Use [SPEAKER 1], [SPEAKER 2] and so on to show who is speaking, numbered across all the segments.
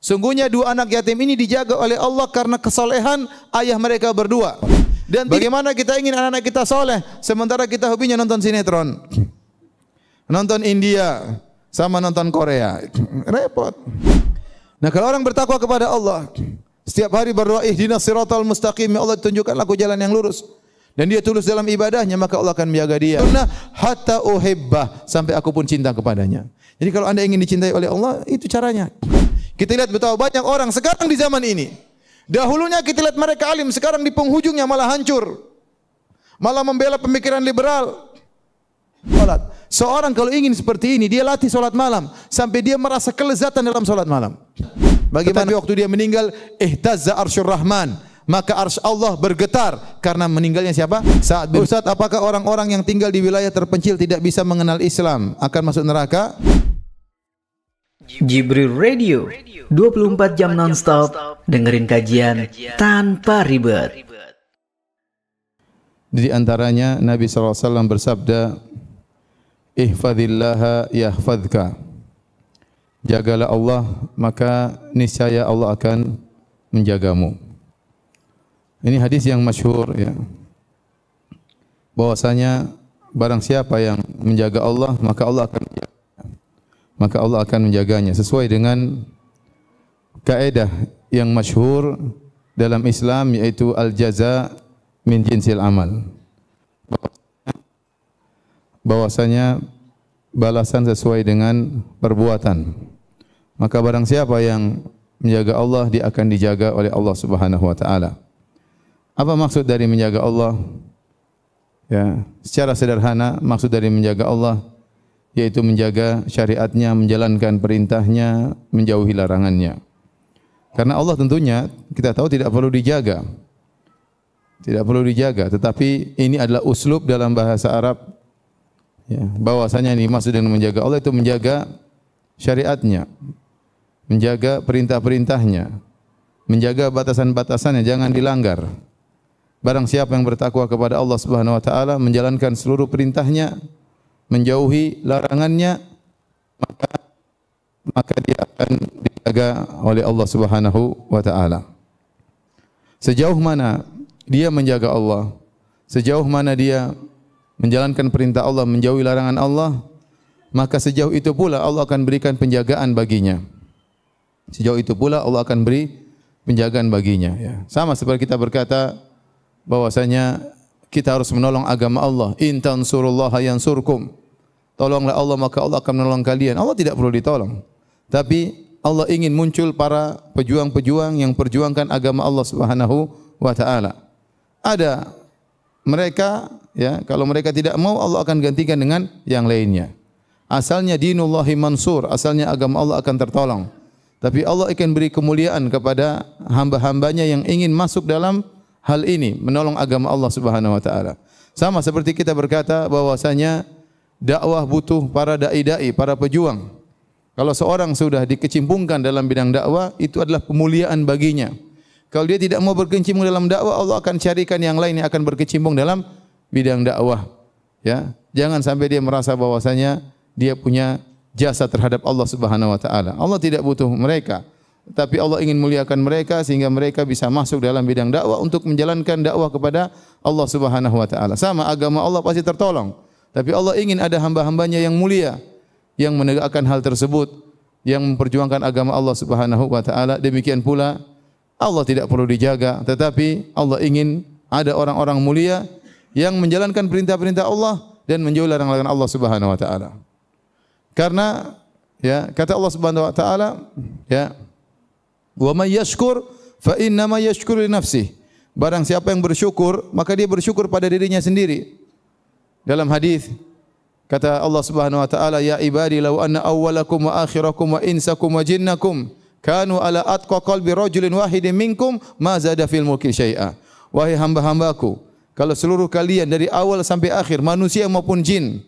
[SPEAKER 1] Sungguhnya dua anak yatim ini dijaga oleh Allah karena kesolehan ayah mereka berdua. Dan bagaimana kita ingin anak-anak kita soleh, sementara kita hobinya nonton sinetron, nonton India, sama nonton Korea. Repot. Nah, kalau orang bertakwa kepada Allah, setiap hari berdoa, ihdinas siratal mustaqim, ya Allah tunjukkanlah aku jalan yang lurus. Dan dia tulus dalam ibadahnya, maka Allah akan menjaga dia. Hatta uhibbah, sampai aku pun cinta kepadanya. Jadi kalau Anda ingin dicintai oleh Allah, itu caranya. Kita lihat betapa banyak orang sekarang di zaman ini. Dahulunya kita lihat mereka alim, sekarang di penghujungnya malah hancur. Malah membela pemikiran liberal. Salat. Seorang kalau ingin seperti ini, dia latih salat malam sampai dia merasa kelezatan dalam salat malam. Bagaimana waktu dia meninggal, ihtazza arsyur rahman, maka arsy Allah bergetar karena meninggalnya siapa? Sa'ad bin Ustaz, apakah orang-orang yang tinggal di wilayah terpencil tidak bisa mengenal Islam akan masuk neraka?
[SPEAKER 2] Jibril Radio 24 jam nonstop, dengerin kajian tanpa ribet.
[SPEAKER 1] Di antaranya Nabi SAW bersabda, ihfadhillaha yahfadhka. Jagalah Allah, maka niscaya Allah akan menjagamu. Ini hadis yang masyhur, ya. Bahwasanya barang siapa yang menjaga Allah, maka Allah akan menjaganya sesuai dengan kaidah yang masyhur dalam Islam, yaitu al-jaza min jinsil amal. Bahwasanya balasan sesuai dengan perbuatan. Maka barang siapa yang menjaga Allah, dia akan dijaga oleh Allah Subhanahu wa taala. Apa maksud dari menjaga Allah? Ya, secara sederhana maksud dari menjaga Allah yaitu menjaga syariatnya, menjalankan perintahnya, menjauhi larangannya. Karena Allah tentunya kita tahu tidak perlu dijaga. Tidak perlu dijaga, tetapi ini adalah uslub dalam bahasa Arab. Ya, bahwasanya ini maksud dengan menjaga Allah itu menjaga syariatnya, menjaga perintah-perintahnya, menjaga batasan-batasannya, jangan dilanggar. Barang siapa yang bertakwa kepada Allah Subhanahu wa taala, menjalankan seluruh perintahnya, menjauhi larangannya, maka dia akan dijaga oleh Allah Subhanahu wa taala. Sejauh mana dia menjaga Allah, sejauh mana dia menjalankan perintah Allah, menjauhi larangan Allah, maka sejauh itu pula Allah akan berikan penjagaan baginya. Sejauh itu pula Allah akan beri penjagaan baginya, ya. Sama seperti kita berkata bahwasanya kita harus menolong agama Allah. In tansurullaha yansurkum. Tolonglah Allah, maka Allah akan menolong kalian. Allah tidak perlu ditolong. Tapi Allah ingin muncul para pejuang-pejuang yang perjuangkan agama Allah Subhanahu wa taala. Ada mereka, ya, kalau mereka tidak mau, Allah akan gantikan dengan yang lainnya. Asalnya dinullahi mansur, asalnya agama Allah akan tertolong. Tapi Allah akan beri kemuliaan kepada hamba-hambanya yang ingin masuk dalam hal ini, menolong agama Allah Subhanahu wa taala. Sama seperti kita berkata bahwasanya dakwah butuh para dai-dai, para pejuang. Kalau seorang sudah dikecimpungkan dalam bidang dakwah, itu adalah kemuliaan baginya. Kalau dia tidak mau berkecimpung dalam dakwah, Allah akan carikan yang lain yang akan berkecimpung dalam bidang dakwah. Ya, jangan sampai dia merasa bahwasanya dia punya jasa terhadap Allah Subhanahu wa taala. Allah tidak butuh mereka, tapi Allah ingin muliakan mereka sehingga mereka bisa masuk dalam bidang dakwah untuk menjalankan dakwah kepada Allah Subhanahu wa taala. Sama agama Allah pasti tertolong. Tapi Allah ingin ada hamba-hambanya yang mulia, yang menegakkan hal tersebut, yang memperjuangkan agama Allah Subhanahu wa taala. Demikian pula Allah tidak perlu dijaga, tetapi Allah ingin ada orang-orang mulia yang menjalankan perintah-perintah Allah dan menjauhi larangan-larangan Allah Subhanahu wa taala. Karena, ya, kata Allah Subhanahu wa taala, ya, wa may yashkur fa inna ma yashkuru li nafsihi. Barang siapa yang bersyukur, maka dia bersyukur pada dirinya sendiri. Dalam hadis kata Allah Subhanahu wa taala, ya ibadi law anna awwalakum wa akhirakum wa insakum wa jinnakum kanu ala atqa qalbi rajulin wahidin minkum ma zada fil mulki syai'a. Wahai hamba-hambaku, kalau seluruh kalian dari awal sampai akhir, manusia maupun jin,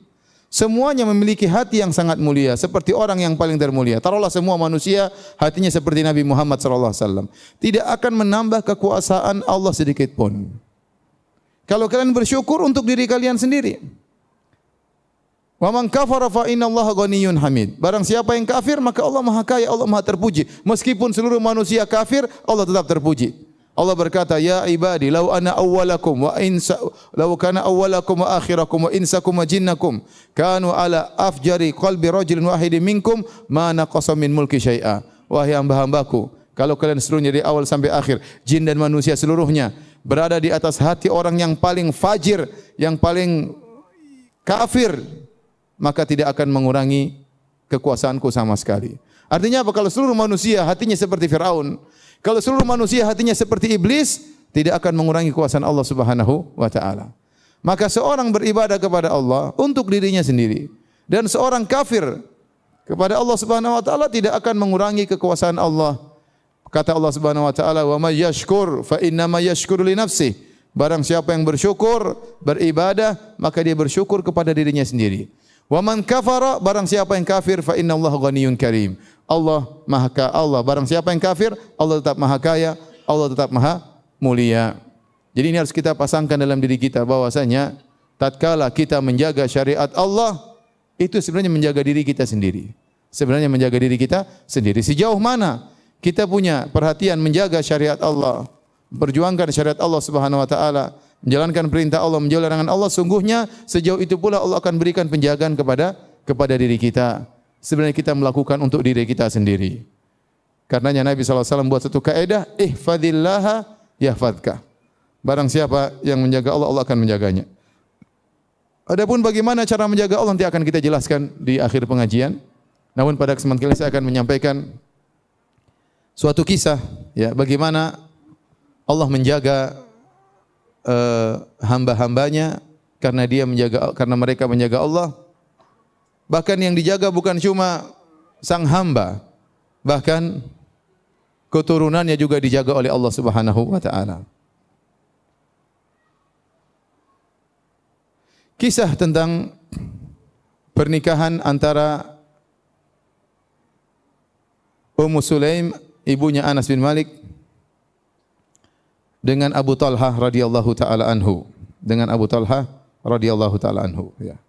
[SPEAKER 1] semuanya memiliki hati yang sangat mulia seperti orang yang paling termulia. Taruhlah semua manusia hatinya seperti Nabi Muhammad sallallahu alaihi wasallam, tidak akan menambah kekuasaan Allah sedikit pun. Kalau kalian bersyukur untuk diri kalian sendiri. Wa man kafara fa innallaha ghaniyyun hamid. Barang siapa yang kafir maka Allah Maha Kaya, Allah Maha terpuji. Meskipun seluruh manusia kafir, Allah tetap terpuji. Allah berkata, "Ya ibadi, law ana awwalakum wa insa law kana awwalakum wa akhirakum wa insakum wa jinnakum kanu ala afjari qalbi rajulin wahidin minkum ma naqasa min mulki syai'a." Wahai hamba-hambaku, kalau kalian seluruhnya dari awal sampai akhir, jin dan manusia seluruhnya berada di atas hati orang yang paling fajir, yang paling kafir, maka tidak akan mengurangi kekuasaanku sama sekali. Artinya apa? Kalau seluruh manusia hatinya seperti Firaun, kalau seluruh manusia hatinya seperti iblis, tidak akan mengurangi kekuasaan Allah Subhanahu wa taala. Maka seorang beribadah kepada Allah untuk dirinya sendiri dan seorang kafir kepada Allah Subhanahu wa taala tidak akan mengurangi kekuasaan Allah. Kata Allah Subhanahu wa taala, "Wa may yashkur fa inna ma yashkuru li nafsihi." Barang siapa yang bersyukur, beribadah, maka dia bersyukur kepada dirinya sendiri. Wa man kafara, barang siapa yang kafir, fa innallaha ghaniyyun karim. Allah Maha Kaya. Allah, barang siapa yang kafir, Allah tetap Maha Kaya, Allah tetap Maha Mulia. Jadi ini harus kita pasangkan dalam diri kita bahwasanya tatkala kita menjaga syariat Allah, itu sebenarnya menjaga diri kita sendiri. Sebenarnya menjaga diri kita sendiri. Sejauh mana kita punya perhatian menjaga syariat Allah, perjuangkan syariat Allah Subhanahu wa taala, menjalankan perintah Allah, menjauhi larangan Allah, sungguhnya sejauh itu pula Allah akan berikan penjagaan kepada diri kita. Sebenarnya kita melakukan untuk diri kita sendiri. Karenanya Nabi SAW buat satu kaidah, ihfadillaha yahfadka. Barang siapa yang menjaga Allah, Allah akan menjaganya. Adapun bagaimana cara menjaga Allah nanti akan kita jelaskan di akhir pengajian. Namun pada kesempatan kali ini saya akan menyampaikan suatu kisah, ya, bagaimana Allah menjaga hamba-hambanya karena mereka menjaga Allah. Bahkan yang dijaga bukan cuma sang hamba, bahkan keturunannya juga dijaga oleh Allah Subhanahu wa taala. Kisah tentang pernikahan antara Ummu Sulaim, ibunya Anas bin Malik, dengan Abu Talhah radhiyallahu taala anhu, ya.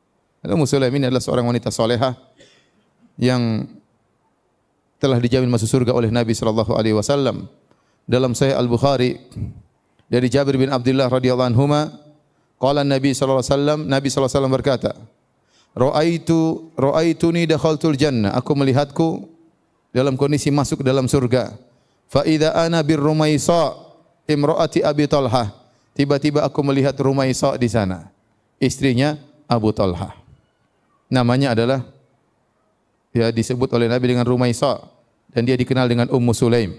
[SPEAKER 1] Ummu Sulaim ini adalah seorang wanita salehah yang telah dijamin masuk surga oleh Nabi sallallahu alaihi wasallam. Dalam Sahih Al-Bukhari dari Jabir bin Abdullah radhiyallahu anhuma, qala Nabi sallallahu alaihi wasallam, Nabi sallallahu alaihi wasallam berkata, "Ra'aituni dakhaltul jannah." Aku melihatku dalam kondisi masuk dalam surga. Fa idza ana bir Rumaisa imraati Abi Talhah. Tiba-tiba aku melihat Rumaisa di sana, istrinya Abu Talhah. Namanya adalah, ya, disebut oleh Nabi dengan Rumaisa dan dia dikenal dengan Ummu Sulaim.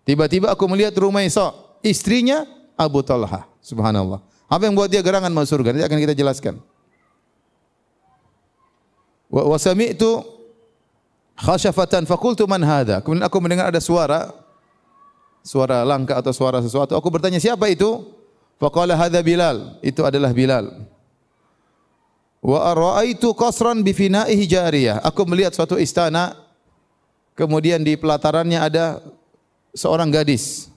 [SPEAKER 1] Tiba-tiba aku melihat Rumaisa, istrinya Abu Talhah. Subhanallah. Apa yang buat dia gerangan masuk surga? Nanti akan kita jelaskan. Wa sami'tu khashafatan faqultu man hadha. Kemudian aku mendengar ada suara langka atau suara sesuatu. Aku bertanya, siapa itu? Faqala hadza Bilal. Itu adalah Bilal. Wa ra'aitu qasran bi fina'ihi jariyah. Aku melihat suatu istana, kemudian di pelatarannya ada seorang gadis.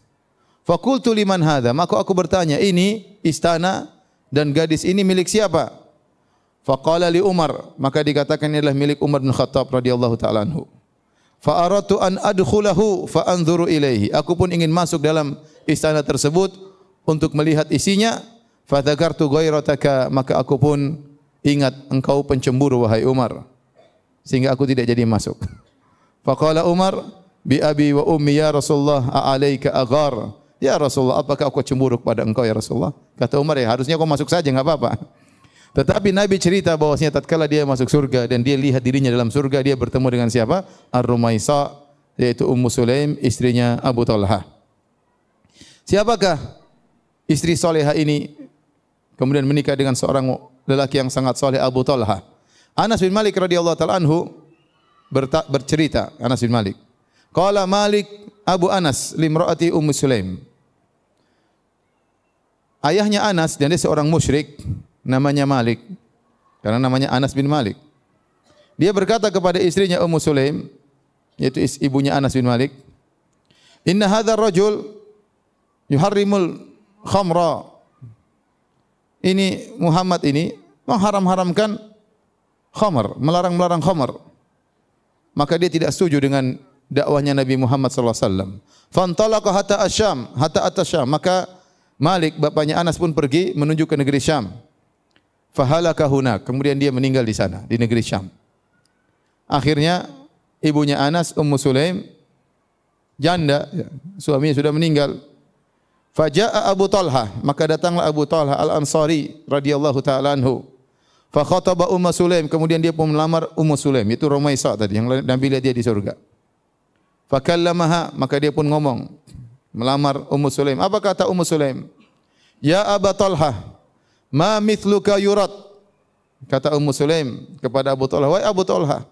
[SPEAKER 1] Faqultu liman hadza? Maka aku bertanya, ini istana dan gadis ini milik siapa? Faqala li Umar. Maka dikatakan ini adalah milik Umar bin Khattab radhiyallahu taala anhu. Fa aradtu an adkhulahu fa anzuru ilaihi. Aku pun ingin masuk dalam istana tersebut untuk melihat isinya. Fa dzakartu ghairataka, maka aku pun ingat engkau pencemburu wahai Umar, sehingga aku tidak jadi masuk. Faqala Umar, bi abi wa ummi ya Rasulullah, a'alaika aghar. Ya Rasulullah, apakah aku cemburu kepada engkau ya Rasulullah? Kata Umar, ya harusnya kau masuk saja, enggak apa-apa. Tetapi Nabi cerita bahwasanya tatkala dia masuk surga dan dia lihat dirinya dalam surga, dia bertemu dengan siapa? Ar-Rumaisa, yaitu Ummu Sulaim, istrinya Abu Talhah. Siapakah istri salehah ini kemudian menikah dengan seorang lelaki yang sangat saleh, Abu Talhah? Anas bin Malik radhiyallahu taala anhu bercerita, Anas bin Malik, qala Malik Abu Anas limraati Ummu Sulaim. Ayahnya Anas, dan dia seorang musyrik, namanya Malik, karena namanya Anas bin Malik. Dia berkata kepada istrinya Ummu Sulaim, yaitu ibunya Anas bin Malik, "Inna hadzal rajul yuharrimul khamra." Ini Muhammad ini mengharam-haramkan khamar, melarang khamar. Maka dia tidak setuju dengan dakwahnya Nabi Muhammad sallallahu alaihi wasallam. Fantalaqa hatta Asyam, hatta Atasyam. Maka Malik bapaknya Anas pun pergi menuju ke negeri Syam. Fahalaka hunak, kemudian dia meninggal di sana, di negeri Syam. Akhirnya ibunya Anas, Ummu Sulaim, janda, suaminya sudah meninggal. Faja'a Abu Talha, maka datanglah Abu Talha Al-Ansari radhiyallahu taala anhu. Fa khataba Ummu Sulaim, kemudian dia pun melamar Ummu Sulaim, itu Rumaisah tadi yang Nabi lihat dia di surga. Fa kallamaha, maka dia pun ngomong, melamar Ummu Sulaim. Apa kata Ummu Sulaim? Ya Abu Talha, ma mithluka yurad. Kata Ummu Sulaim kepada Abu Talha, wahai Abu Talha,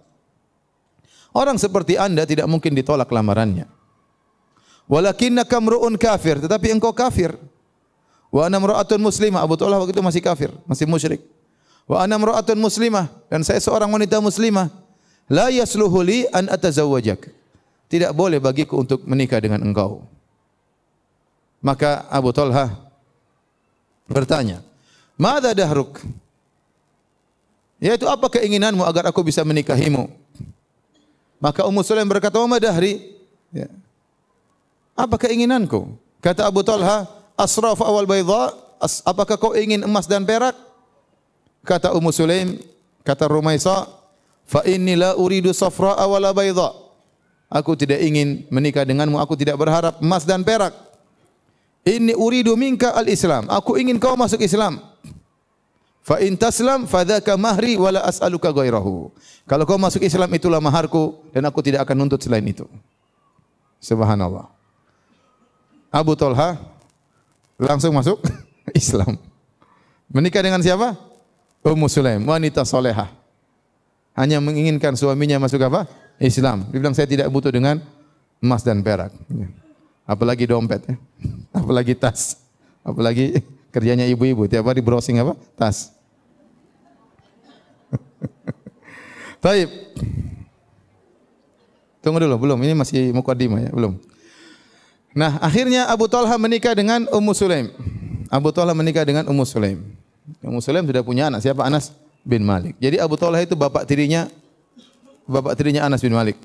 [SPEAKER 1] orang seperti Anda tidak mungkin ditolak lamarannya. Walakinnaka mru'un kafir, tetapi engkau kafir. Wa ana mra'atun muslimah, Abu Talha waktu itu masih kafir, masih musyrik. Wa ana mra'atun muslimah, dan saya seorang wanita muslimah. La yasluhu li an atazawwajak. Tidak boleh bagiku untuk menikah dengan engkau. Maka Abu Talha bertanya, "Madza dahruk?" Yaitu apa keinginanmu agar aku bisa menikahimu? Maka Ummu Sulaim berkata, "Wa ma dahri?" Ya. Apa keinginanku? Kata Abu Talha, "Asraf awal baydha?" Apakah kau ingin emas dan perak? Kata Ummu Sulaim, kata Rumaisah, "Fa inni la uridu safra wala baydha." Aku tidak ingin menikah denganmu, aku tidak berharap emas dan perak. Inni uridu minka al-Islam. Aku ingin kau masuk Islam. Fa in taslam fadzaka mahri wala as'aluka ghairahu. Kalau kau masuk Islam itulah maharku dan aku tidak akan nuntut selain itu. Subhanallah. Abu Talha langsung masuk Islam. Menikah dengan siapa? Ummu Sulaim, wanita solehah. Hanya menginginkan suaminya masuk apa? Islam. Dia bilang saya tidak butuh dengan emas dan perak. Apalagi dompet, ya. Apalagi tas. Apalagi kerjanya ibu-ibu tiap hari browsing apa? Tas. Baik. Tunggu dulu, belum. Ini masih muqaddimah ya, belum. Nah, akhirnya Abu Talha menikah dengan Ummu Sulaim. Abu Talha menikah dengan Ummu Sulaim. Ummu Sulaim sudah punya anak, siapa? Anas bin Malik. Jadi Abu Talha itu bapak tirinya Anas bin Malik.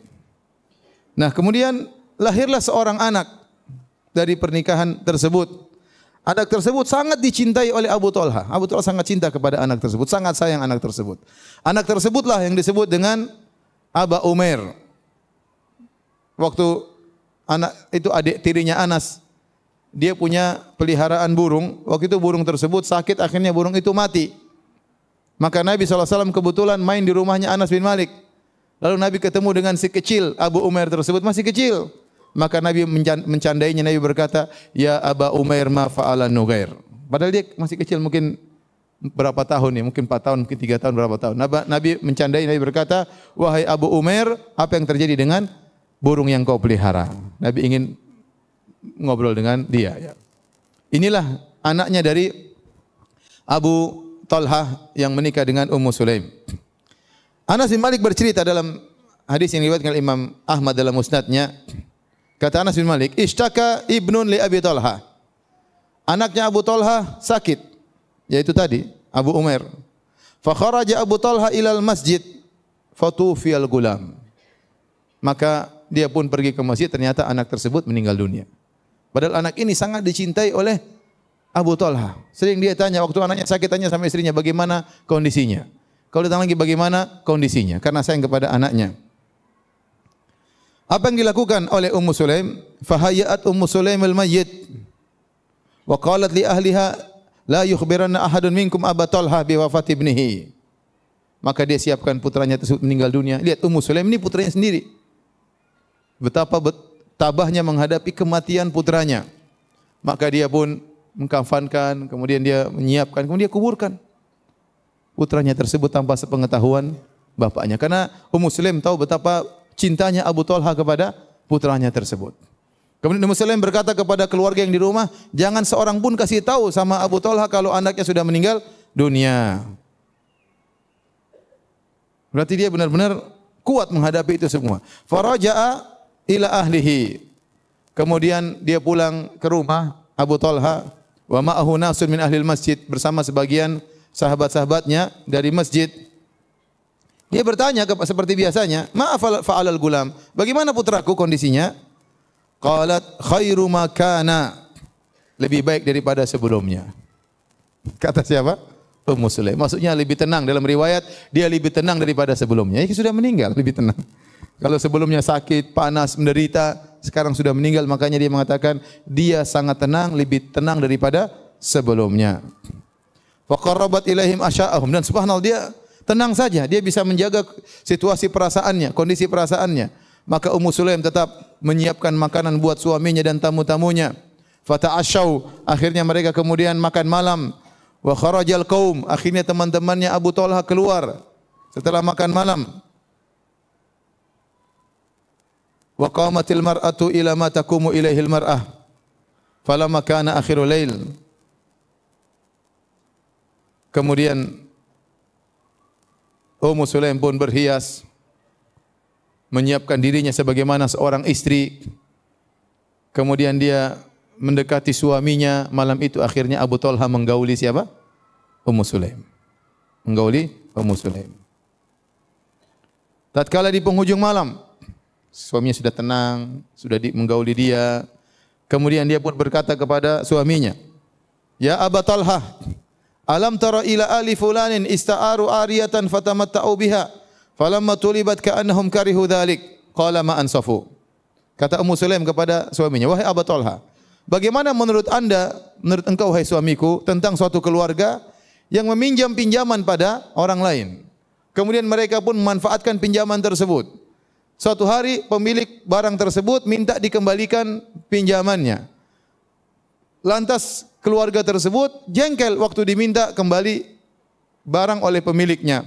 [SPEAKER 1] Nah, kemudian lahirlah seorang anak dari pernikahan tersebut. Anak tersebut sangat dicintai oleh Abu Talha. Abu Talha sangat cinta kepada anak tersebut, sangat sayang anak tersebut. Anak tersebutlah yang disebut dengan Aba Umair. Waktu anak itu adik tirinya Anas, dia punya peliharaan burung. Waktu itu burung tersebut sakit, akhirnya burung itu mati. Maka Nabi SAW kebetulan main di rumahnya Anas bin Malik. Lalu Nabi ketemu dengan si kecil Abu Umair tersebut, masih kecil. Maka Nabi mencandainya, Nabi berkata, "Ya Aba Umair ma fa'ala Nugair." Padahal dia masih kecil, mungkin berapa tahun ya? Mungkin 4 tahun, mungkin 3 tahun, berapa tahun. Nabi mencandai, Nabi berkata, "Wahai Abu Umair, apa yang terjadi dengan burung yang kau pelihara?" Nabi ingin ngobrol dengan dia. Ya. Inilah anaknya dari Abu Talha yang menikah dengan Ummu Sulaim. Anas bin Malik bercerita dalam hadis yang diriwayatkan Imam Ahmad dalam musnadnya. Kata Anas bin Malik, "Ishtaka ibnun li Abi Talha." Anaknya Abu Talha sakit, yaitu tadi Abu Umair. Fa kharaja Abu Talha ilal masjid fatufiyal gulam. Maka dia pun pergi ke masjid, ternyata anak tersebut meninggal dunia. Padahal anak ini sangat dicintai oleh Abu Talha. Sering dia tanya, waktu anaknya sakit, tanya sama istrinya, bagaimana kondisinya? Kalau datang lagi, bagaimana kondisinya? Karena sayang kepada anaknya. Apa yang dilakukan oleh Ummu Sulaim? Fahayyat Ummu Sulaim al-mayyit wa qalat li ahliha la yukhbiranna ahadun minkum Aba Talha bi wafati ibnihi. Maka dia siapkan putranya tersebut meninggal dunia. Lihat Ummu Sulaim ini putranya sendiri. Betapa tabahnya menghadapi kematian putranya. Maka dia pun mengkafankan, kemudian dia menyiapkan, kemudian dia kuburkan putranya tersebut tanpa sepengetahuan bapaknya. Karena Ummu Sulaim tahu betapa cintanya Abu Talha kepada putranya tersebut. Kemudian Ummu Sulaim berkata kepada keluarga yang di rumah, jangan seorang pun kasih tahu sama Abu Talha kalau anaknya sudah meninggal dunia. Berarti dia benar-benar kuat menghadapi itu semua. Faraja'a ila ahlihi. Kemudian dia pulang ke rumah Abu Talha, wa ma'ahu nasun min ahlil masjid, bersama sebagian sahabat-sahabatnya dari masjid. Dia bertanya seperti biasanya, fa'alal gulam. Bagaimana putraku kondisinya? Qalat khairu ma kana. Lebih baik daripada sebelumnya. Kata siapa? Ummu Sulaim. Maksudnya lebih tenang. Dalam riwayat dia lebih tenang daripada sebelumnya. Dia sudah meninggal, lebih tenang. Kalau sebelumnya sakit, panas, menderita, sekarang sudah meninggal, makanya dia mengatakan dia sangat tenang, lebih tenang daripada sebelumnya. Wa qarrabat ilaihim asya'ahum, dan subhanallah dia tenang saja, dia bisa menjaga situasi perasaannya, kondisi perasaannya. Maka Ummu Sulaim tetap menyiapkan makanan buat suaminya dan tamu-tamunya. Fata'asyau, akhirnya mereka kemudian makan malam. Wa kharajal qaum, akhirnya teman-temannya Abu Talha keluar setelah makan malam. Wa qamatil mar'atu ila ma taqumu ilaihil mar'ah. Falamma kana akhirul lail. Kemudian Ummu Sulaim pun berhias, menyiapkan dirinya sebagaimana seorang istri. Kemudian dia mendekati suaminya. Malam itu akhirnya Abu Talha menggauli siapa? Ummu Sulaim. Menggauli Ummu Sulaim. Tatkala di penghujung malam, suaminya sudah tenang, sudah menggauli dia. Kemudian dia pun berkata kepada suaminya, "Ya Abu Talha, alam tara ila ali fulanin ista'aru ariyatan fatamatta'u biha falamma tulibat ka'annahum karihu dhalik qala ma ansafu." Kata Ummu Sulaim kepada suaminya, "Wahai Abu Talha, bagaimana menurut Anda, menurut engkau wahai suamiku, tentang suatu keluarga yang meminjam pinjaman pada orang lain. Kemudian mereka pun memanfaatkan pinjaman tersebut. Suatu hari pemilik barang tersebut minta dikembalikan pinjamannya. Lantas keluarga tersebut jengkel waktu diminta kembali barang oleh pemiliknya.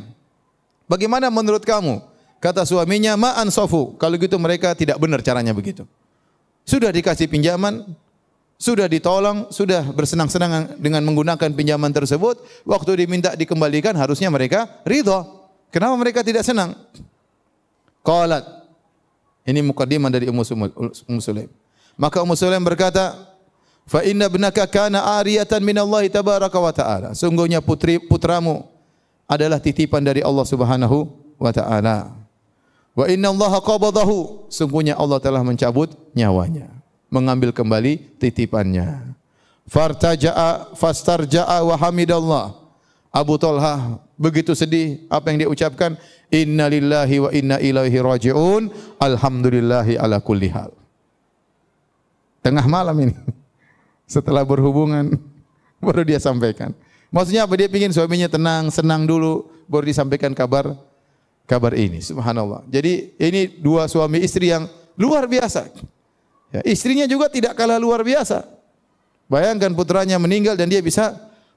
[SPEAKER 1] Bagaimana menurut kamu?" Kata suaminya, "Ma ansafu." Kalau gitu mereka tidak benar caranya begitu. Sudah dikasih pinjaman, sudah ditolong, sudah bersenang-senang dengan menggunakan pinjaman tersebut, waktu diminta dikembalikan harusnya mereka ridha. Kenapa mereka tidak senang? Qalat. Ini mukaddimah dari Ummu Sulaim. Maka Ummu Sulaim berkata, "Fa inna ibnaka kana ariyatan minallahi tabaraka wa ta'ala." Sungguhnya putramu adalah titipan dari Allah Subhanahu wa ta'ala. Wa inna Allaha qabadahu. Sungguhnya Allah telah mencabut nyawanya, mengambil kembali titipannya. Fartaja'a fastarja'a wa hamidallah. Abu Talha begitu sedih, apa yang dia ucapkan? Inna lillahi wa inna ilaihi raji'un. Alhamdulillahi ala kulli hal. Tengah malam ini, setelah berhubungan, baru dia sampaikan. Maksudnya apa? Dia ingin suaminya tenang, senang dulu, baru disampaikan kabar ini. Subhanallah. Jadi ini dua suami istri yang luar biasa. Ya, istrinya juga tidak kalah luar biasa. Bayangkan putranya meninggal dan dia bisa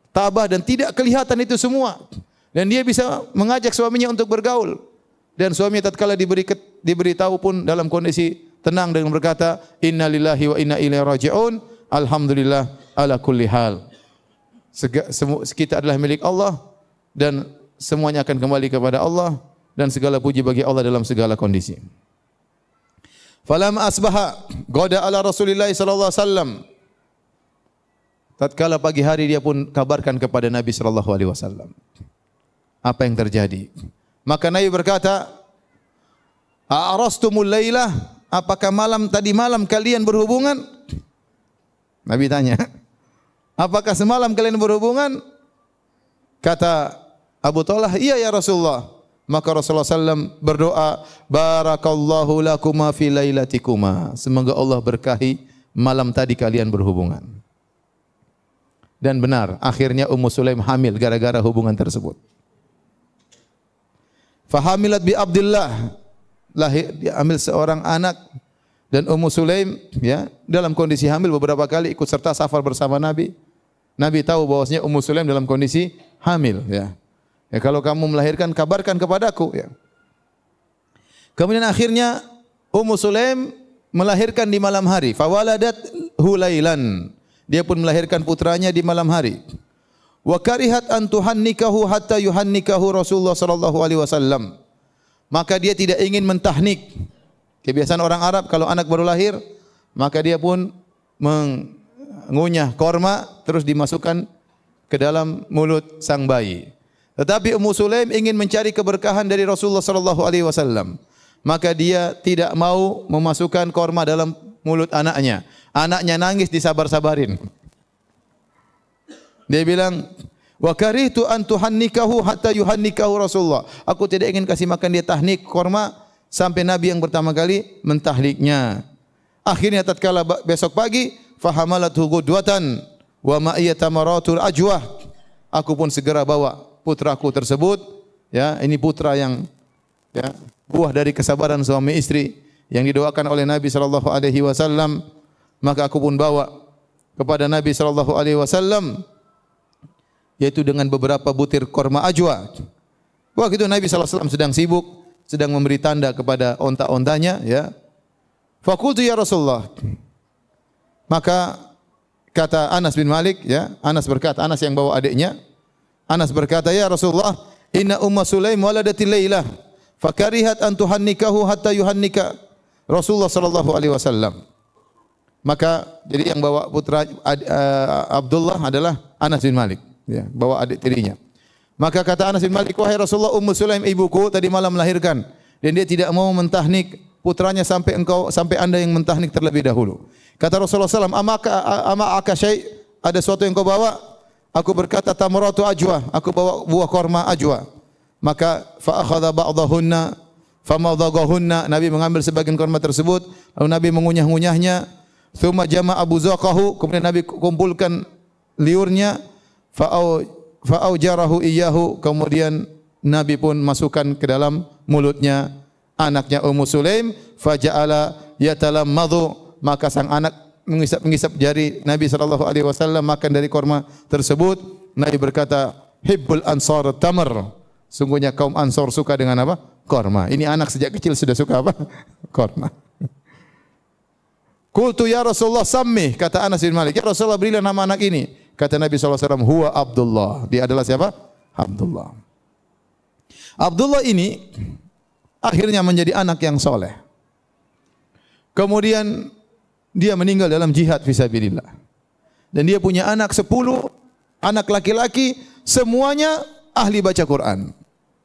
[SPEAKER 1] tabah dan tidak kelihatan itu semua. Dan dia bisa mengajak suaminya untuk bergaul. Dan suaminya tatkala diberitahu pun dalam kondisi tenang dengan berkata, "Inna lillahi wa inna ilaihi raji'un. Alhamdulillah ala kulli hal." Kita adalah milik Allah dan semuanya akan kembali kepada Allah dan segala puji bagi Allah dalam segala kondisi. Falam asbaha goda ala Rasulillah sallallahu alaihi wasallam. Tatkala pagi hari dia pun kabarkan kepada Nabi sallallahu alaihi wasallam apa yang terjadi. Maka Nabi berkata, "A'rastumul lailah? Apakah tadi malam kalian berhubungan?" Nabi tanya, "Apakah semalam kalian berhubungan?" Kata Abu Talha, "Iya ya Rasulullah." Maka Rasulullah SAW berdoa, "Barakallahu lakuma fi lailatikuma." Semoga Allah berkahi malam tadi kalian berhubungan. Dan benar, akhirnya Ummu Sulaim hamil gara-gara hubungan tersebut. Fahamilat bi Abdullah, lahir dia hamil seorang anak, dan Ummu Sulaim ya dalam kondisi hamil beberapa kali ikut serta safar bersama Nabi. Nabi tahu bahwasanya Ummu Sulaim dalam kondisi hamil ya. Ya, kalau kamu melahirkan kabarkan kepadaku ya. Kemudian akhirnya Ummu Sulaim melahirkan di malam hari. Fawaladat hulailan. Dia pun melahirkan putranya di malam hari. Wa karihat an tuhannikahu hatta yuhannikahu Rasulullah sallallahu alaihi wasallam. Maka dia tidak ingin mentahnik. Kebiasaan orang Arab kalau anak baru lahir, maka dia pun mengunyah korma terus dimasukkan ke dalam mulut sang bayi. Tetapi Ummu Sulaim ingin mencari keberkahan dari Rasulullah sallallahu alaihi wasallam. Maka dia tidak mau memasukkan korma dalam mulut anaknya. Anaknya nangis disabar-sabarin. Dia bilang, "Wa karihtu an tuhannikahu hatta yuhannikahu Rasulullah." Aku tidak ingin kasih makan dia tahnik korma sampai Nabi yang pertama kali mentahliknya. Akhirnya tatkala besok pagi, fahamalathu ghudwatan wa ma'iya tamaratul ajwah. Aku pun segera bawa putraku tersebut, ya, ini putra yang ya, buah dari kesabaran suami istri yang didoakan oleh Nabi sallallahu alaihi wasallam. Maka aku pun bawa kepada Nabi sallallahu alaihi wasallam, yaitu dengan beberapa butir korma ajwa. Waktu itu Nabi sallallahu alaihi wasallam sedang sibuk, sedang memberi tanda kepada onta-ontanya, ya. Faqultu ya Rasulullah. Maka kata Anas bin Malik, ya, Anas berkata, Anas yang bawa adiknya, Anas berkata, "Ya Rasulullah, inna Ummu Sulaim waladatil Lailah, fakarihat an tuhannikahu hatta yuhannika Rasulullah sallallahu alaihi wasallam." Maka jadi yang bawa putra Abdullah adalah Anas bin Malik, ya, bawa adik tirinya. Maka kata Anas bin Malik, "Wahai Rasulullah, Ummu Sulaim ibuku tadi malam melahirkan dan dia tidak mau mentahnik putranya sampai Anda yang mentahnik terlebih dahulu." Kata Rasulullah SAW, ama akasyai, ada sesuatu yang kau bawa? Aku berkata, tamratu ajwa, aku bawa buah korma ajwa. Maka fa akhadha ba'dahunna famadhaghahunna, Nabi mengambil sebagian korma tersebut, lalu Nabi mengunyah-ngunyahnya. Tsumma jama'a buzaqahu, kemudian Nabi kumpulkan liurnya, fa'aujarahu iyyahu, kemudian Nabi pun masukkan ke dalam mulutnya anaknya Ummu Sulaim, faja'ala yatalammadhu, maka sang anak mengisap-mengisap jari Nabi sallallahu alaihi wasallam makan dari korma tersebut. Nabi berkata, "Hibbul ansar tamar." Sungguhnya kaum Ansar suka dengan apa? Korma. Ini anak sejak kecil sudah suka apa? Korma. Qultu ya Rasulullah sammi, kata Anas bin Malik, "Ya Rasulullah, berilah nama anak ini." Kata Nabi sallallahu alaihi wasallam, "Huwa Abdullah." Dia adalah siapa? Abdullah. Abdullah ini akhirnya menjadi anak yang soleh. Kemudian dia meninggal dalam jihad fisabilillah. Dan dia punya anak 10, anak laki-laki, semuanya ahli baca Quran.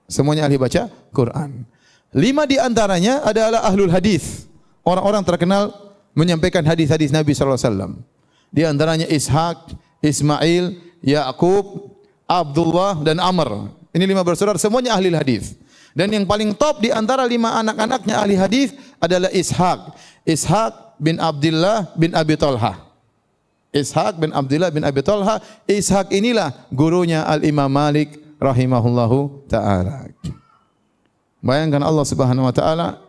[SPEAKER 1] Semuanya ahli baca Quran. 5 di antaranya adalah ahlul hadis, orang-orang terkenal menyampaikan hadis-hadis Nabi sallallahu alaihi wasallam. Di antaranya Ishaq, Ismail, Yaqub, Abdullah dan Amr. Ini 5 bersaudara, semuanya ahli hadis. Dan yang paling top di antara 5 anak-anaknya ahli hadis adalah Ishaq bin Abdullah bin Abi Talha. Ishaq bin Abdullah bin Abi Talha. Ishaq inilah gurunya Al-Imam Malik rahimahullahu taala. Bayangkan Allah Subhanahu wa taala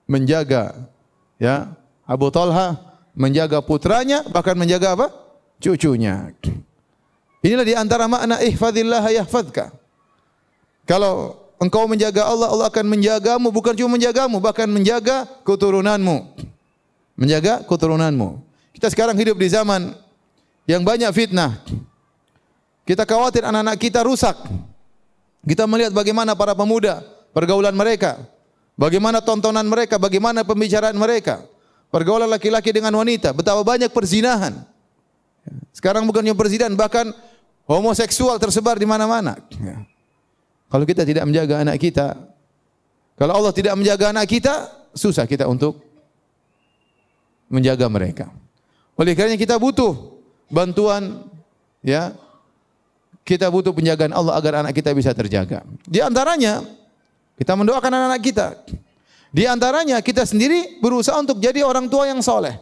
[SPEAKER 1] menjaga, ya, Abu Talha, menjaga putranya, bahkan menjaga apa? Cucunya. Inilah di antara makna ihfazillah yahfazka. Kalau engkau menjaga Allah, Allah akan menjagamu, bukan cuma menjagamu, bahkan menjaga keturunanmu. Menjaga keturunanmu. Kita sekarang hidup di zaman yang banyak fitnah. Kita khawatir anak-anak kita rusak. Kita melihat bagaimana para pemuda, pergaulan mereka, bagaimana tontonan mereka, bagaimana pembicaraan mereka, pergaulan laki-laki dengan wanita, betapa banyak perzinahan. Sekarang bukan hanya perzinahan, bahkan homoseksual tersebar di mana-mana. Kalau kita tidak menjaga anak kita, kalau Allah tidak menjaga anak kita, susah kita untuk menjaga mereka. Oleh karenanya kita butuh bantuan, ya. Kita butuh penjagaan Allah agar anak kita bisa terjaga. Di antaranya kita mendoakan anak-anak kita. Di antaranya kita sendiri berusaha untuk jadi orang tua yang soleh,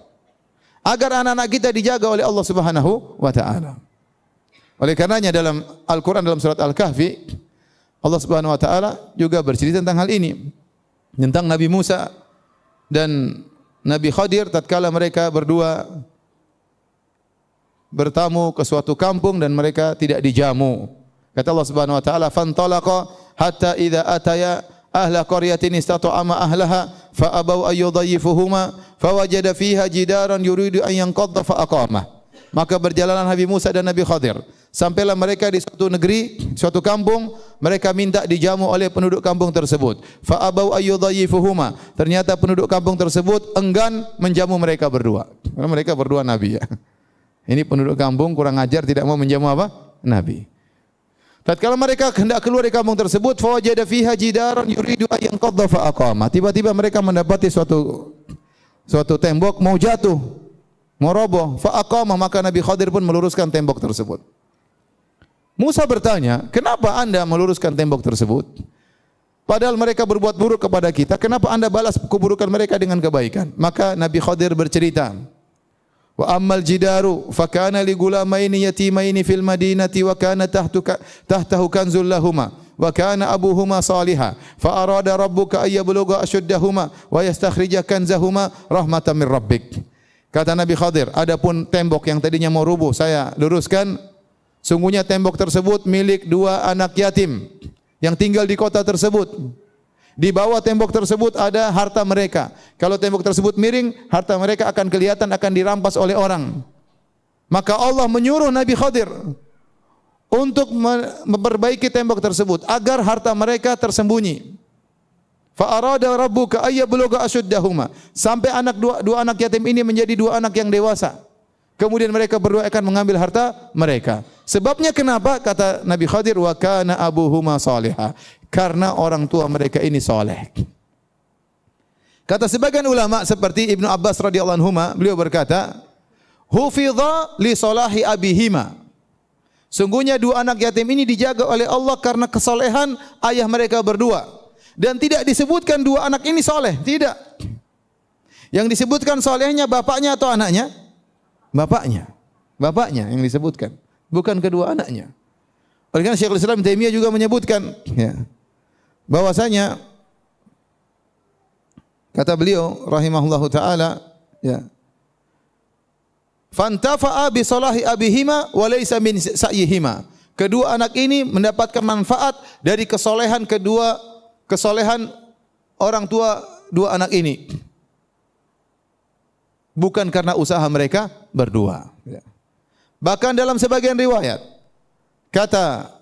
[SPEAKER 1] agar anak-anak kita dijaga oleh Allah Subhanahu wa taala. Oleh karenanya dalam Al-Qur'an, dalam surat Al-Kahfi, Allah Subhanahu wa taala juga bercerita tentang hal ini. Tentang Nabi Musa dan Nabi Khadir tatkala mereka berdua bertamu ke suatu kampung dan mereka tidak dijamu. Kata Allah Subhanahu wa taala, "Fantalaqa hatta idza ataya ahla qaryatin istata'ama ahlaha fa abaw ayyudayyifuhuma fawajada fiha jidaran yuridu an yanqadha fa aqamah." Maka berjalanlah Nabi Musa dan Nabi Khadir. Sampailah mereka di suatu negeri, suatu kampung, mereka minta dijamu oleh penduduk kampung tersebut. Fa abaw ayyudayyifuhuma. Ternyata penduduk kampung tersebut enggan menjamu mereka berdua. Karena mereka berdua nabi, ya. Ini penduduk kampung kurang ajar, tidak mau menjamu apa? Nabi. Tatkala mereka hendak keluar dari kampung tersebut, fawajada fiha jidaran yuridu an yanqadha fa aqama. Tiba-tiba mereka mendapati suatu tembok mau jatuh, mau roboh, fa aqama, maka Nabi Khadir pun meluruskan tembok tersebut. Musa bertanya, "Kenapa Anda meluruskan tembok tersebut? Padahal mereka berbuat buruk kepada kita, kenapa Anda balas keburukan mereka dengan kebaikan?" Maka Nabi Khadir bercerita, "Wa ammal jidaru fa kana li gulamaini yatimaini fil madinati wa kana tahtahu kanzul lahumā wa kana abuhuma salihah fa arada rabbuka ay yablugha ashuddahuma wa yastakhrija kanzahuma rahmatan min rabbik." Kata Nabi Khadir, adapun tembok yang tadinya mau rubuh saya luruskan. Sungguhnya tembok tersebut milik dua anak yatim yang tinggal di kota tersebut. Di bawah tembok tersebut ada harta mereka. Kalau tembok tersebut miring, harta mereka akan kelihatan, akan dirampas oleh orang. Maka Allah menyuruh Nabi Khadir untuk memperbaiki tembok tersebut agar harta mereka tersembunyi. Fa arada rabbuka ay yablugha ashuddahuma, sampai dua anak yatim ini menjadi dua anak yang dewasa. Kemudian mereka berdua akan mengambil harta mereka. Sebabnya kenapa? Kata Nabi Khadir, wa kana abuhuma salihah, karena orang tua mereka ini saleh. Kata sebagian ulama seperti Ibnu Abbas radhiyallahu anhu, beliau berkata, hufidha li salahi abihima. Sungguhnya dua anak yatim ini dijaga oleh Allah karena kesalehan ayah mereka berdua. Dan tidak disebutkan dua anak ini saleh, tidak. Yang disebutkan salehnya bapaknya atau anaknya? Bapaknya yang disebutkan, bukan kedua anaknya. Oleh karena Syekhul Islam Taimiyah juga menyebutkan, ya, bahwasanya kata beliau rahimahullahu taala, ya, fantafa'a bi salahi abihima wa laysa min sa'yihima. Kedua anak ini mendapatkan manfaat dari kesolehan orang tua dua anak ini, bukan karena usaha mereka berdua. Bahkan dalam sebagian riwayat, kata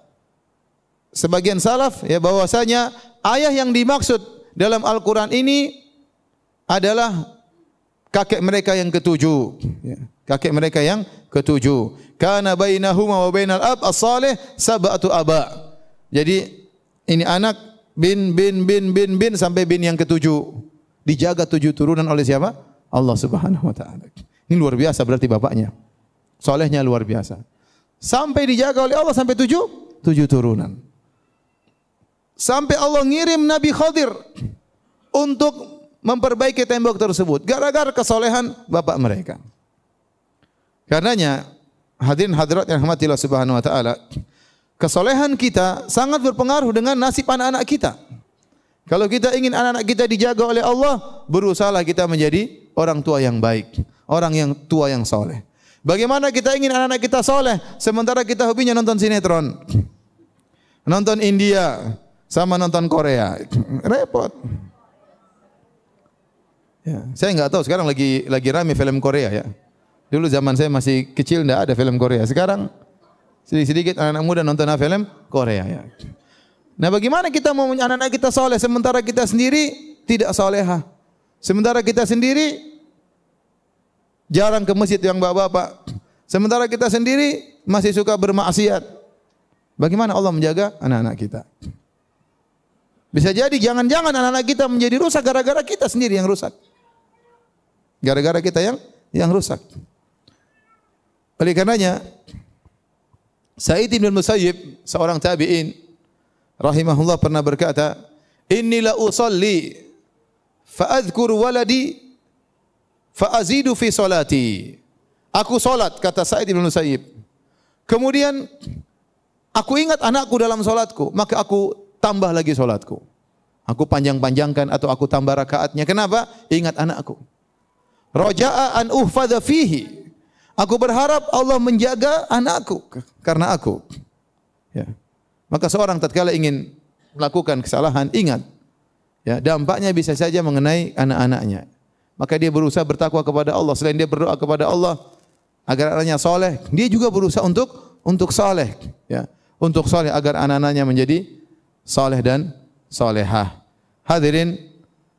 [SPEAKER 1] sebagian salaf, ya, bahwasanya ayah yang dimaksud dalam Al-Quran ini adalah kakek mereka yang ketujuh. Kakek mereka yang ketujuh. Kana bainahuma wa bainal ab as-salih sab'atu aba. Jadi ini anak bin sampai bin yang ketujuh. Dijaga 7 turunan oleh siapa? Allah Subhanahu wa taala. Ini luar biasa berarti bapaknya. Solehnya luar biasa. Sampai dijaga oleh Allah sampai 7 turunan. Sampai Allah ngirim Nabi Khadir untuk memperbaiki tembok tersebut gara-gara kesolehan bapak mereka. Karenanya hadirin hadirat yang dirahmati Allah Subhanahu wa taala, kesolehan kita sangat berpengaruh dengan nasib anak-anak kita. Kalau kita ingin anak-anak kita dijaga oleh Allah, berusahalah kita menjadi orang tua yang baik, orang yang tua yang soleh. Bagaimana kita ingin anak-anak kita soleh, sementara kita hobinya nonton sinetron, nonton India, sama nonton Korea, repot. Ya, saya nggak tahu sekarang lagi rame film Korea, ya. Dulu zaman saya masih kecil nggak ada film Korea. Sekarang sedikit anak-anak muda nonton film Korea, ya. Nah, bagaimana kita mau anak-anak kita soleh sementara kita sendiri tidak solehah? Sementara kita sendiri jarang ke masjid yang bapak-bapak. Sementara kita sendiri masih suka bermaksiat. Bagaimana Allah menjaga anak-anak kita? Bisa jadi jangan-jangan anak-anak kita menjadi rusak gara-gara kita sendiri yang rusak. Gara-gara kita yang rusak. Oleh karenanya Sa'id bin Musayyib, seorang tabi'in rahimahullah, pernah berkata, "Inni la usalli fa adhkur waladi fa azidu fi salati." Aku salat, kata Sa'id bin Musayyib. Kemudian aku ingat anakku dalam salatku, maka aku tambah lagi salatku. Aku panjang-panjangkan atau aku tambah rakaatnya. Kenapa? Ingat anakku. Raja'a an uhfadha fihi. Aku berharap Allah menjaga anakku karena aku. Ya. Maka seorang tatkala ingin melakukan kesalahan, ingat, ya, dampaknya bisa saja mengenai anak-anaknya. Maka dia berusaha bertakwa kepada Allah. Selain dia berdoa kepada Allah agar anaknya soleh, dia juga berusaha untuk soleh, ya, untuk soleh agar anak-anaknya menjadi soleh dan solehah. Hadirin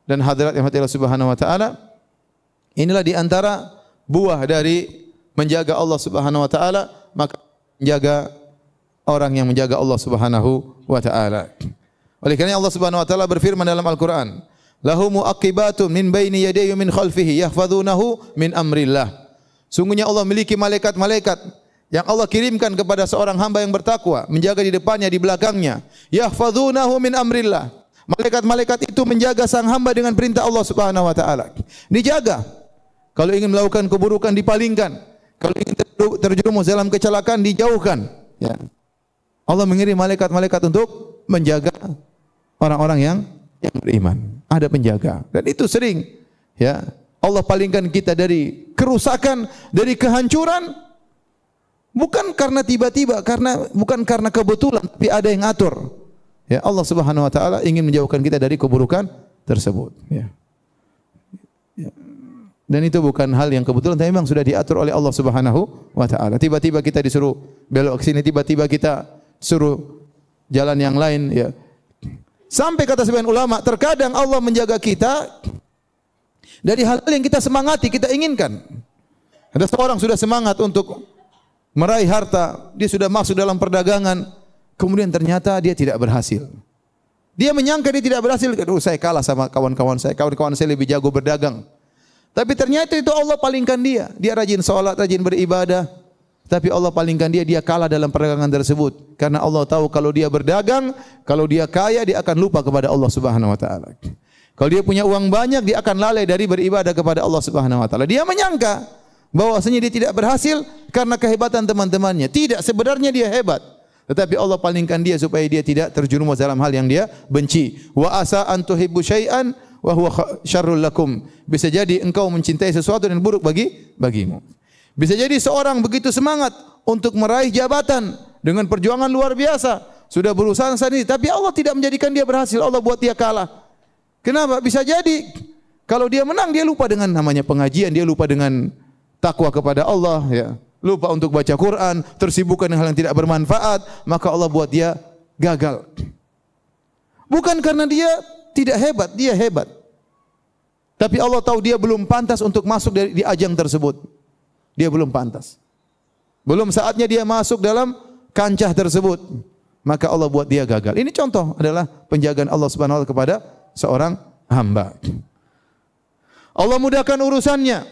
[SPEAKER 1] dan hadirat yang dirahmati Allah Subhanahu wa taala, inilah di antara buah dari menjaga Allah Subhanahu wa taala, maka menjaga orang yang menjaga Allah Subhanahu wa taala. Oleh karena Allah Subhanahu wa taala berfirman dalam Al-Qur'an, "Lahu mu'aqibatun min baini yadayhi min khalfihi yahfazunahu min amrillah." Sungguhnya Allah memiliki malaikat-malaikat yang Allah kirimkan kepada seorang hamba yang bertakwa, menjaga di depannya, di belakangnya. Yahfazunahu min amrillah. Malaikat-malaikat itu menjaga sang hamba dengan perintah Allah Subhanahu wa taala. Dijaga. Kalau ingin melakukan keburukan dipalingkan. Kalau ingin terjerumus dalam kecelakaan dijauhkan. Ya. Allah mengirim malaikat-malaikat untuk menjaga orang-orang yang beriman. Ada penjaga. Dan itu sering, ya. Allah palingkan kita dari kerusakan, dari kehancuran, bukan karena tiba-tiba, bukan karena kebetulan, tapi ada yang atur. Ya, Allah Subhanahu wa taala ingin menjauhkan kita dari keburukan tersebut. Ya. Ya. Dan itu bukan hal yang kebetulan, tapi memang sudah diatur oleh Allah Subhanahu wa taala. Tiba-tiba kita disuruh belok ke sini, tiba-tiba kita suruh jalan yang lain, ya. Sampai kata sebagian ulama, terkadang Allah menjaga kita dari hal-hal yang kita semangati, kita inginkan. Ada seorang sudah semangat untuk meraih harta, dia sudah masuk dalam perdagangan, kemudian ternyata dia tidak berhasil. Dia menyangka dia tidak berhasil, saya kalah sama kawan-kawan saya lebih jago berdagang. Tapi ternyata itu Allah palingkan dia. Dia rajin sholat, rajin beribadah. Tapi Allah palingkan dia kalah dalam perdagangan tersebut. Karena Allah tahu kalau dia berdagang, kalau dia kaya, dia akan lupa kepada Allah Subhanahu wa taala. Kalau dia punya uang banyak, dia akan lalai dari beribadah kepada Allah Subhanahu wa taala. Dia menyangka bahwasanya dia tidak berhasil karena kehebatan teman-temannya. Tidak, sebenarnya dia hebat. Tetapi Allah palingkan dia supaya dia tidak terjerumus dalam hal yang dia benci. Wa asa an tuhibbu syai'an wa huwa syarrul lakum. Bisa jadi engkau mencintai sesuatu yang buruk bagimu. Bisa jadi seorang begitu semangat untuk meraih jabatan dengan perjuangan luar biasa, sudah berusaha sendiri, tapi Allah tidak menjadikan dia berhasil. Allah buat dia kalah. Kenapa? Bisa jadi kalau dia menang, dia lupa dengan namanya pengajian, dia lupa dengan takwa kepada Allah, ya. Lupa untuk baca Quran, tersibukkan dengan hal yang tidak bermanfaat, maka Allah buat dia gagal. Bukan karena dia tidak hebat, dia hebat. Tapi Allah tahu dia belum pantas untuk masuk di ajang tersebut. Dia belum pantas. Belum saatnya dia masuk dalam kancah tersebut. Maka Allah buat dia gagal. Ini contoh adalah penjagaan Allah Subhanahu wa taala kepada seorang hamba. Allah mudahkan urusannya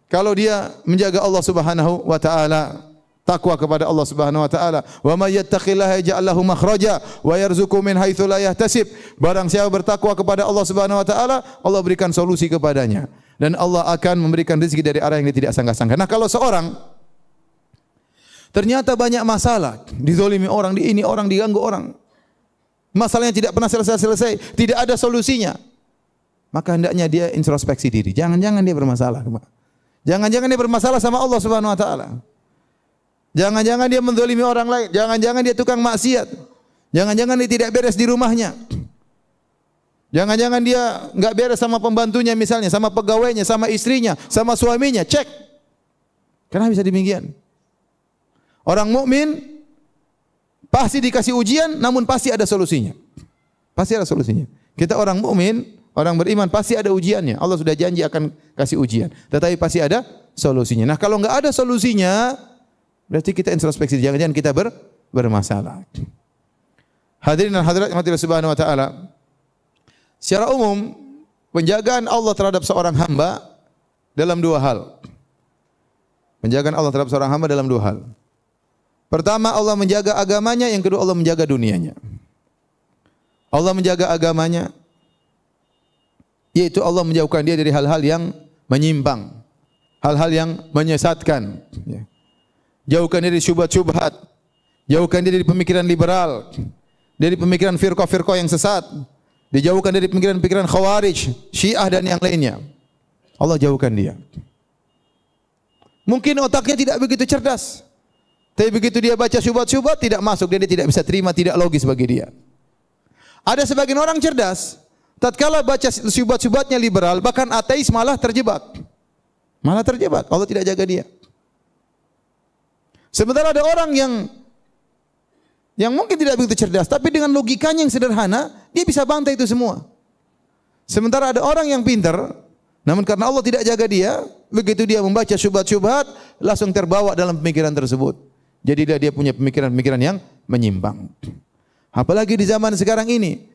[SPEAKER 1] kalau dia menjaga Allah Subhanahu wa taala, takwa kepada Allah Subhanahu wa taala. Wa may yattaqillaha yaj'al lahu makhraja wa yarzuqhu min haitsu la yahtasib. Barang siapa bertakwa kepada Allah Subhanahu wa taala, Allah berikan solusi kepadanya. Dan Allah akan memberikan rezeki dari arah yang dia tidak sangka-sangka. Nah, kalau seorang ternyata banyak masalah, dizalimi orang, ini orang diganggu orang, masalahnya tidak pernah selesai-selesai, tidak ada solusinya, maka hendaknya dia introspeksi diri. Jangan-jangan dia bermasalah. Jangan-jangan dia bermasalah sama Allah Subhanahu wa taala. Jangan-jangan dia menzalimi orang lain. Jangan-jangan dia tukang maksiat. Jangan-jangan dia tidak beres di rumahnya. Jangan-jangan dia enggak beres sama pembantunya misalnya, sama pegawainya, sama istrinya, sama suaminya. Cek. Kenapa bisa demikian? Orang mukmin pasti dikasih ujian, namun pasti ada solusinya. Pasti ada solusinya. Kita orang mukmin, orang beriman pasti ada ujiannya. Allah sudah janji akan kasih ujian. Tetapi pasti ada solusinya. Nah, kalau enggak ada solusinya, berarti kita introspeksi. Jangan-jangan kita bermasalah. Hadirin dan hadirat yang dirahmati Subhanahu wa taala. Secara umum, penjagaan Allah terhadap seorang hamba dalam dua hal. Penjagaan Allah terhadap seorang hamba dalam dua hal. Pertama, Allah menjaga agamanya, yang kedua Allah menjaga dunianya. Allah menjaga agamanya, yaitu Allah menjauhkan dia dari hal-hal yang menyimpang, hal-hal yang menyesatkan. Jauhkan dia dari syubhat-syubhat, jauhkan dia dari pemikiran liberal, dari pemikiran firqah-firqah yang sesat. Dijauhkan dari pemikiran-pemikiran Khawarij, Syiah dan yang lainnya. Allah jauhkan dia. Mungkin otaknya tidak begitu cerdas, tapi begitu dia baca syubhat-syubhat tidak masuk, dia tidak bisa terima, tidak logis bagi dia. Ada sebagian orang cerdas, tatkala baca syubhat-syubhatnya liberal, bahkan ateis malah terjebak. Malah terjebak, Allah tidak jaga dia. Sementara ada orang yang mungkin tidak begitu cerdas, tapi dengan logikanya yang sederhana, dia bisa bantai itu semua. Sementara ada orang yang pintar, namun karena Allah tidak jaga dia, begitu dia membaca syubhat-syubhat, langsung terbawa dalam pemikiran tersebut. Jadi dia punya pemikiran-pemikiran yang menyimpang. Apalagi di zaman sekarang ini,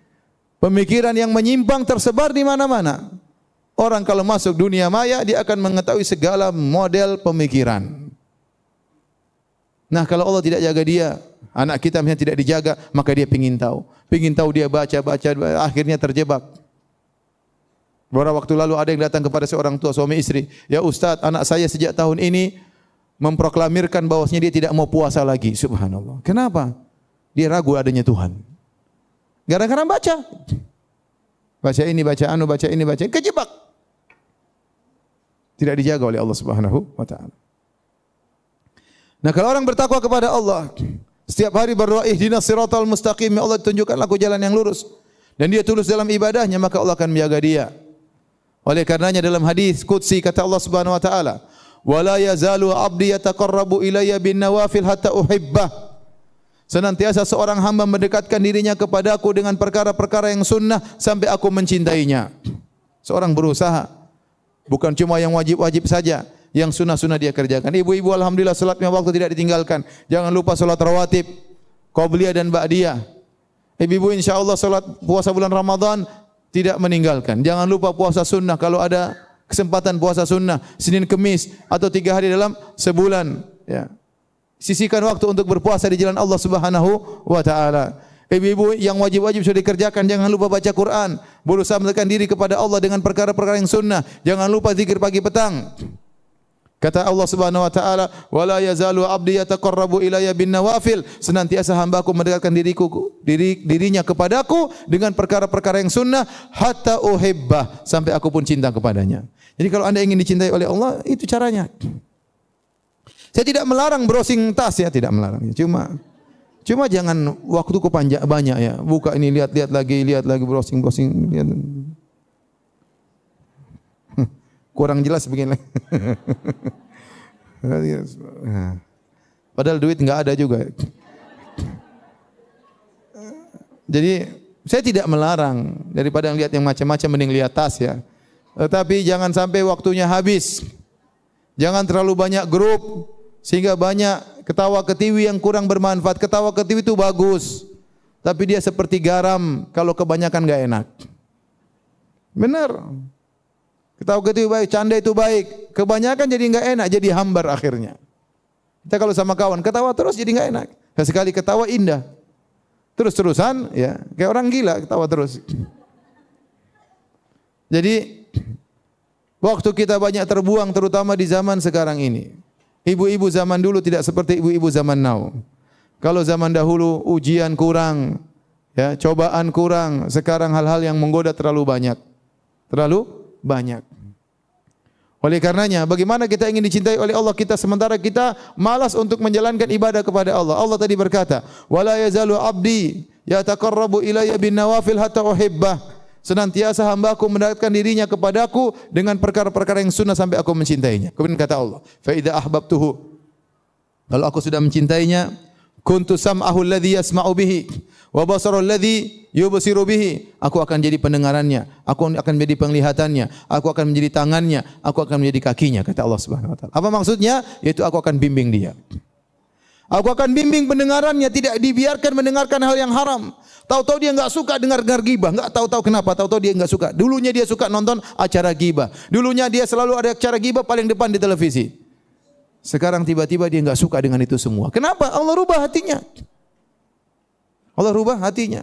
[SPEAKER 1] pemikiran yang menyimpang tersebar di mana-mana. Orang kalau masuk dunia maya, dia akan mengetahui segala model pemikiran. Nah, kalau Allah tidak jaga dia, anak kita misalnya tidak dijaga, maka dia pingin tahu. Pingin tahu, dia baca, akhirnya terjebak. Beberapa waktu lalu ada yang datang kepada seorang tua suami istri, "Ya Ustaz, anak saya sejak tahun ini memproklamirkan bahwasanya dia tidak mau puasa lagi." Subhanallah. Kenapa? Dia ragu adanya Tuhan. Gara-gara baca. Baca ini, baca anu, baca ini, baca ini. Kejebak. Tidak dijaga oleh Allah Subhanahu wa taala. Nah, kalau orang bertakwa kepada Allah, setiap hari berdoa ihdinas siratal mustaqim, ya Allah tunjukkanlah aku jalan yang lurus. Dan dia tulus dalam ibadahnya, maka Allah akan menjaga dia. Oleh karenanya dalam hadis qudsi kata Allah Subhanahu wa taala, "Wala yazalu 'abdi yataqarrabu ilayya bin nawafil hatta uhibbah." Senantiasa seorang hamba mendekatkan dirinya kepadaku dengan perkara-perkara yang sunnah sampai aku mencintainya. Seorang berusaha, bukan cuma yang wajib-wajib saja, yang sunnah-sunnah dia kerjakan. Ibu-ibu alhamdulillah salatnya waktu tidak ditinggalkan. Jangan lupa salat rawatib, qabliyah dan ba'diyah. Ibu-ibu insyaallah salat puasa bulan Ramadan tidak meninggalkan. Jangan lupa puasa sunnah kalau ada kesempatan puasa sunnah Senin Kemis atau 3 hari dalam sebulan, ya. Sisihkan waktu untuk berpuasa di jalan Allah Subhanahu wa taala. Ibu-ibu yang wajib-wajib sudah dikerjakan, jangan lupa baca Quran, berusaha mendekatkan diri kepada Allah dengan perkara-perkara yang sunnah. Jangan lupa zikir pagi petang. Kata Allah Subhanahu wa taala, "Wala yazalu 'abdi yataqarrabu ilayya bin nawafil." Senantiasa hambaku mendekatkan dirinya kepadaku dengan perkara-perkara yang sunnah hatta uhibbah, sampai aku pun cinta kepadanya. Jadi kalau Anda ingin dicintai oleh Allah, itu caranya. Saya tidak melarang browsing tas ya, tidak melarang. Cuma jangan waktuku banyak ya. Buka ini lihat lagi browsing. Lihat. Kurang jelas begini. Padahal duit enggak ada juga. Jadi saya tidak melarang, daripada lihat yang macam-macam mending lihat tas ya. Tetapi jangan sampai waktunya habis. Jangan terlalu banyak grup sehingga banyak ketawa ketiwi yang kurang bermanfaat. Ketawa ketiwi itu bagus, tapi dia seperti garam, kalau kebanyakan enggak enak. Benar. Ketawa ketiwi baik, canda itu baik. Kebanyakan jadi enggak enak, jadi hambar akhirnya. Kita kalau sama kawan ketawa terus jadi enggak enak. Sekali ketawa indah. Terus-terusan ya, kayak orang gila ketawa terus. Jadi waktu kita banyak terbuang terutama di zaman sekarang ini. Ibu-ibu zaman dulu tidak seperti ibu-ibu zaman now. Kalau zaman dahulu ujian kurang, ya, cobaan kurang, sekarang hal-hal yang menggoda terlalu banyak. Oleh karenanya, bagaimana kita ingin dicintai oleh Allah sementara kita malas untuk menjalankan ibadah kepada Allah. Allah tadi berkata, "Wala yazalu 'abdi yataqarrabu ilayya bin nawafil hatta uhibbah." Senantiasa hambaku mendekatkan dirinya kepadaku dengan perkara-perkara yang sunnah sampai aku mencintainya. Kemudian kata Allah, "Fa idza ahbabtuhu." Kalau aku sudah mencintainya, kuntu sam'ahu alladhi yasma'u bihi wa basarahu alladhi yubsiru bihi. Aku akan jadi pendengarannya, aku akan menjadi penglihatannya, aku akan menjadi tangannya, aku akan menjadi kakinya, kata Allah Subhanahu wa taala. Apa maksudnya? Yaitu aku akan bimbing dia. Aku akan bimbing pendengarannya, tidak dibiarkan mendengarkan hal yang haram. Tahu-tahu dia enggak suka dengar gibah, enggak tahu-tahu kenapa, tahu-tahu dia enggak suka. Dulunya dia suka nonton acara gibah. Dulunya dia selalu ada acara gibah paling depan di televisi. Sekarang tiba-tiba dia enggak suka dengan itu semua. Kenapa? Allah rubah hatinya. Allah rubah hatinya.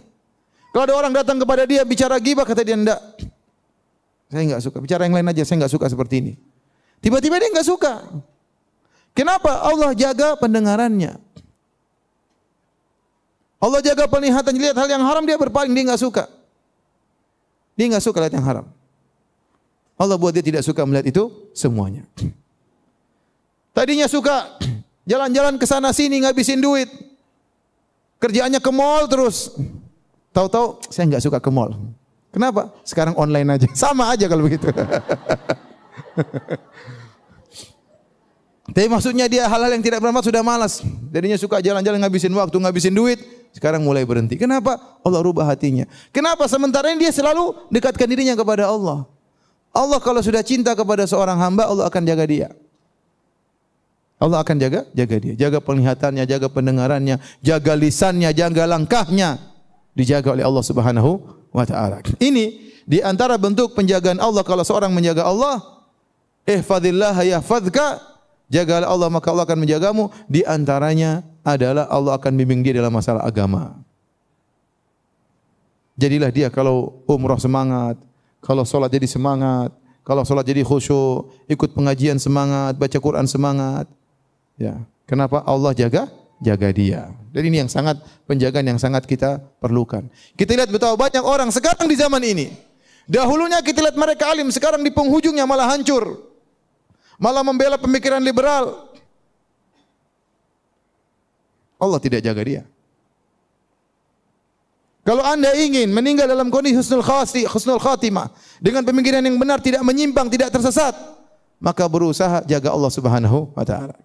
[SPEAKER 1] Kalau ada orang datang kepada dia bicara gibah, kata dia enggak. Saya enggak suka. Bicara yang lain aja, saya enggak suka seperti ini. Tiba-tiba dia enggak suka. Kenapa? Allah jaga pendengarannya. Allah jaga penglihatan, lihat hal yang haram dia berpaling, dia enggak suka. Dia enggak suka lihat yang haram. Allah buat dia tidak suka melihat itu semuanya. Tadinya suka jalan-jalan ke sana sini ngabisin duit. Kerjaannya ke mall terus. Tahu-tahu saya enggak suka ke mall. Kenapa? Sekarang online aja. Sama aja kalau begitu. Tapi maksudnya dia hal-hal yang tidak bermanfaat sudah malas. Jadinya suka jalan-jalan ngabisin waktu, ngabisin duit. Sekarang mulai berhenti. Kenapa? Allah rubah hatinya. Kenapa? Sementara ini dia selalu dekatkan dirinya kepada Allah. Allah kalau sudah cinta kepada seorang hamba, Allah akan jaga dia. Allah akan jaga dia. Jaga penglihatannya, jaga pendengarannya, jaga lisannya, jaga langkahnya. Dijaga oleh Allah Subhanahu wa taala. Ini di antara bentuk penjagaan Allah. Kalau seorang menjaga Allah, ihfazillah yahfazka, jagalah Allah maka Allah akan menjagamu. Di antaranya adalah Allah akan bimbing dia dalam masalah agama. Jadilah dia kalau umrah semangat, kalau salat jadi semangat, kalau salat jadi khusyuk, ikut pengajian semangat, baca Quran semangat. Ya, kenapa? Allah jaga dia. Dan ini yang sangat penjagaan yang sangat kita perlukan. Kita lihat betapa banyak orang sekarang di zaman ini. Dahulunya kita lihat mereka alim, sekarang di penghujungnya malah hancur. Malah membela pemikiran liberal. Allah tidak jaga dia. Kalau Anda ingin meninggal dalam kondisi husnul khatimah dengan pemikiran yang benar, tidak menyimpang, tidak tersesat, maka berusaha jaga Allah Subhanahu wa taala.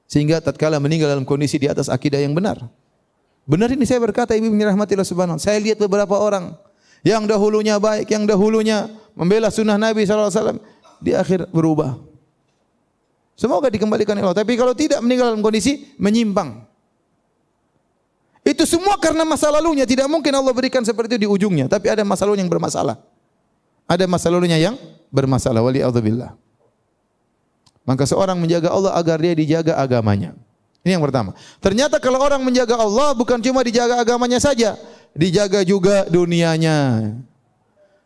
[SPEAKER 1] Sehingga tatkala meninggal dalam kondisi di atas akidah yang benar. Benar ini saya berkata, ibu rahmati Allah subhanahu. Saya lihat beberapa orang yang dahulunya baik, yang dahulunya membela sunnah Nabi SAW, di akhir berubah. Semoga dikembalikan Allah. Tapi kalau tidak, meninggal dalam kondisi menyimpang. Itu semua karena masa lalunya. Tidak mungkin Allah berikan seperti itu di ujungnya. Tapi ada masa lalunya yang bermasalah. Ada masa lalunya yang bermasalah. Wali'adzubillah. Maka seorang menjaga Allah agar dia dijaga agamanya. Ini yang pertama. Ternyata kalau orang menjaga Allah bukan cuma dijaga agamanya saja, dijaga juga dunianya.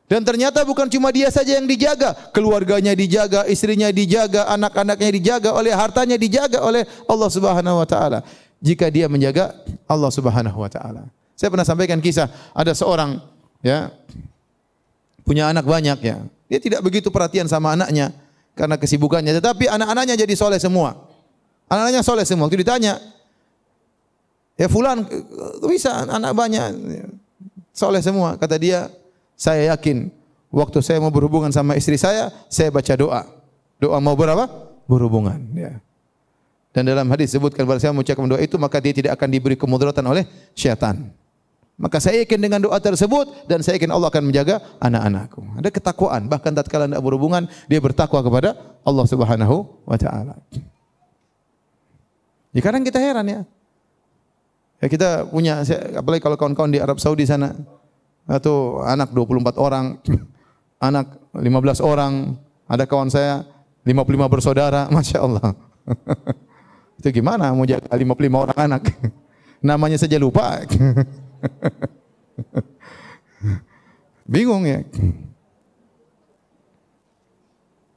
[SPEAKER 1] Dan ternyata bukan cuma dia saja yang dijaga, keluarganya dijaga, istrinya dijaga, anak-anaknya dijaga, oleh hartanya dijaga oleh Allah Subhanahu wa taala. Jika dia menjaga Allah Subhanahu wa taala. Saya pernah sampaikan kisah, ada seorang ya punya anak banyak ya. Dia tidak begitu perhatian sama anaknya karena kesibukannya, tetapi anak-anaknya jadi soleh semua. Anak-anaknya soleh semua. Waktu ditanya, ya fulan bisa anak banyak soleh semua. Kata dia, saya yakin waktu saya mau berhubungan sama istri saya baca doa. Doa mau berapa? Berhubungan. Ya. Dan dalam hadis disebutkan bahwa saya mengucapkan doa itu maka dia tidak akan diberi kemudaratan oleh syaitan. Maka saya yakin dengan doa tersebut dan saya yakin Allah akan menjaga anak-anakku. Ada ketakwaan, bahkan tatkala tidak berhubungan dia bertakwa kepada Allah Subhanahu wa taala. Ya kadang kita heran ya. Ya kita punya, apalagi kalau kawan-kawan di Arab Saudi sana, atau anak 24 orang, anak 15 orang, ada kawan saya 55 bersaudara, Masya Allah. Itu gimana mau jaga 55 orang anak? Namanya saja lupa. Bingung ya.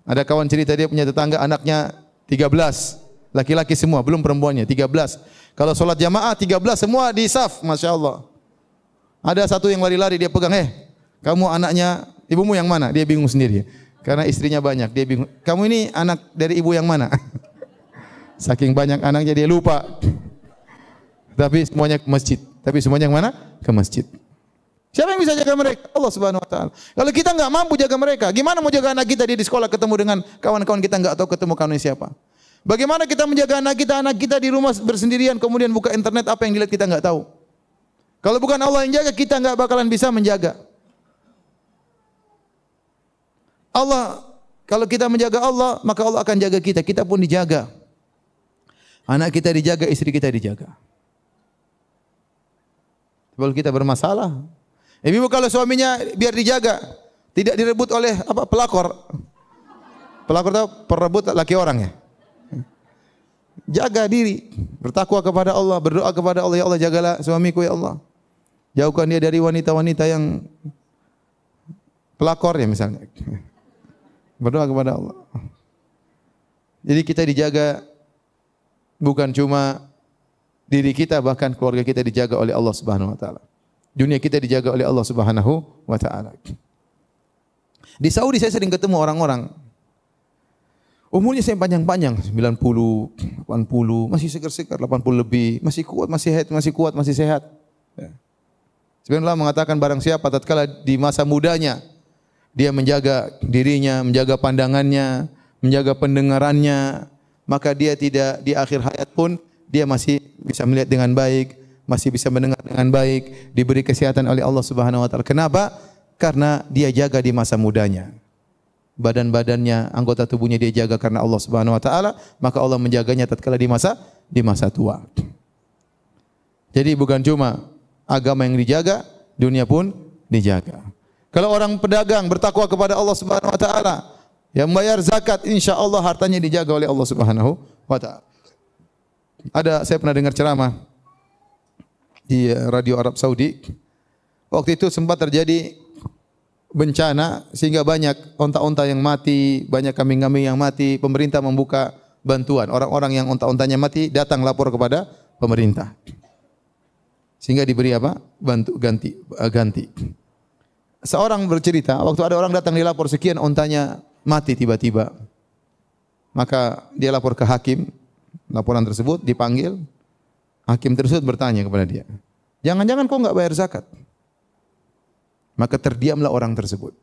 [SPEAKER 1] Ada kawan cerita dia punya tetangga anaknya 13, laki-laki semua, belum perempuannya, 13. Kalau sholat jamaah 13 semua di saf, Masya Allah. Ada satu yang lari-lari dia pegang, kamu anaknya ibumu yang mana? Dia bingung sendiri. Karena istrinya banyak, dia bingung. Kamu ini anak dari ibu yang mana? Saking banyak anaknya dia lupa. Tapi semuanya ke masjid. Tapi semuanya yang mana? Ke masjid. Siapa yang bisa jaga mereka? Allah Subhanahu wa taala. Kalau kita enggak mampu jaga mereka, gimana mau jaga anak kita dia di sekolah ketemu dengan kawan-kawan kita enggak tahu ketemu kawan siapa? Bagaimana kita menjaga anak kita di rumah bersendirian kemudian buka internet apa yang dilihat kita enggak tahu? Kalau bukan Allah yang jaga, kita enggak bakalan bisa menjaga. Allah, kalau kita menjaga Allah, maka Allah akan jaga kita. Kita pun dijaga. Anak kita dijaga, istri kita dijaga. Kalau kita bermasalah, ibu kalau suaminya biar dijaga, tidak direbut oleh pelakor. Pelakor itu perebut laki orang ya. Jaga diri, bertakwa kepada Allah, berdoa kepada Allah, ya Allah jagalah suamiku ya Allah. Jauhkan dia dari wanita-wanita yang pelakor ya misalnya. Berdoa kepada Allah. Jadi kita dijaga bukan cuma diri kita, bahkan keluarga kita dijaga oleh Allah Subhanahu wa taala. Dunia kita dijaga oleh Allah Subhanahu wa taala. Di Saudi saya sering ketemu orang-orang umurnya saya panjang-panjang, 90, 80, masih segar-segar, 80 lebih, masih kuat, masih sehat. Ya. Sebagian ulama mengatakan barang siapa tatkala di masa mudanya dia menjaga dirinya, menjaga pandangannya, menjaga pendengarannya, maka dia tidak di akhir hayat pun dia masih bisa melihat dengan baik, masih bisa mendengar dengan baik, diberi kesehatan oleh Allah Subhanahu wa taala. Kenapa? Karena dia jaga di masa mudanya. badan-badannya, anggota tubuhnya dia jaga karena Allah Subhanahu wa taala, maka Allah menjaganya tatkala di masa tua. Jadi bukan cuma agama yang dijaga, dunia pun dijaga. Kalau orang pedagang bertakwa kepada Allah Subhanahu wa taala, yang membayar zakat, insyaallah hartanya dijaga oleh Allah Subhanahu wa taala. Saya pernah dengar ceramah di radio Arab Saudi. Waktu itu sempat terjadi bencana sehingga banyak onta-onta yang mati, banyak kambing-kambing yang mati. Pemerintah membuka bantuan. Orang-orang yang onta-ontanya mati datang lapor kepada pemerintah. Sehingga diberi apa? Ganti. Seorang bercerita, waktu ada orang datang dilapor sekian ontanya mati tiba-tiba. Maka dia lapor ke hakim, laporan tersebut dipanggil. Hakim tersebut bertanya kepada dia, "Jangan-jangan kau enggak bayar zakat?" Maka terdiamlah orang tersebut.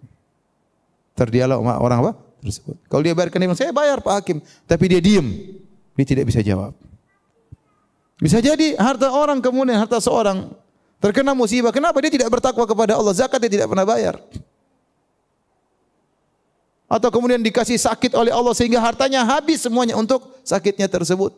[SPEAKER 1] Terdiamlah orang apa? Tersebut. Kalau dia bayarkan, dia bilang, "Saya bayar Pak Hakim." Tapi dia diam. Dia tidak bisa jawab. Bisa jadi harta orang kemudian harta seorang terkena musibah. Kenapa dia tidak bertakwa kepada Allah? Zakat dia tidak pernah bayar. Atau kemudian dikasih sakit oleh Allah sehingga hartanya habis semuanya untuk sakitnya tersebut.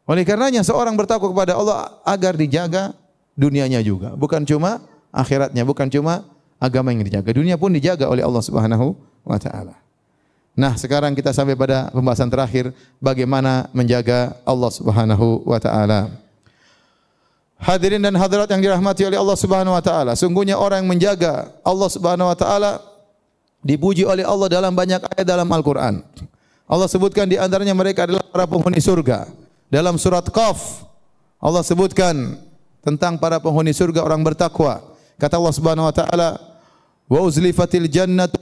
[SPEAKER 1] Oleh karenanya seorang bertakwa kepada Allah agar dijaga dunianya juga, bukan cuma akhiratnya, bukan cuma agama yang dijaga, dunia pun dijaga oleh Allah Subhanahu wa taala. Nah, sekarang kita sampai pada pembahasan terakhir, bagaimana menjaga Allah Subhanahu wa taala. Hadirin dan hadirat yang dirahmati oleh Allah Subhanahu wa taala, sungguhnya orang yang menjaga Allah Subhanahu wa taala dipuji oleh Allah dalam banyak ayat dalam Al-Qur'an. Allah sebutkan di antaranya mereka adalah para penghuni surga. Dalam surat Qaf Allah sebutkan tentang para penghuni surga orang bertakwa. Kata Allah Subhanahu wa taala, "Wa uzlifatil jannatu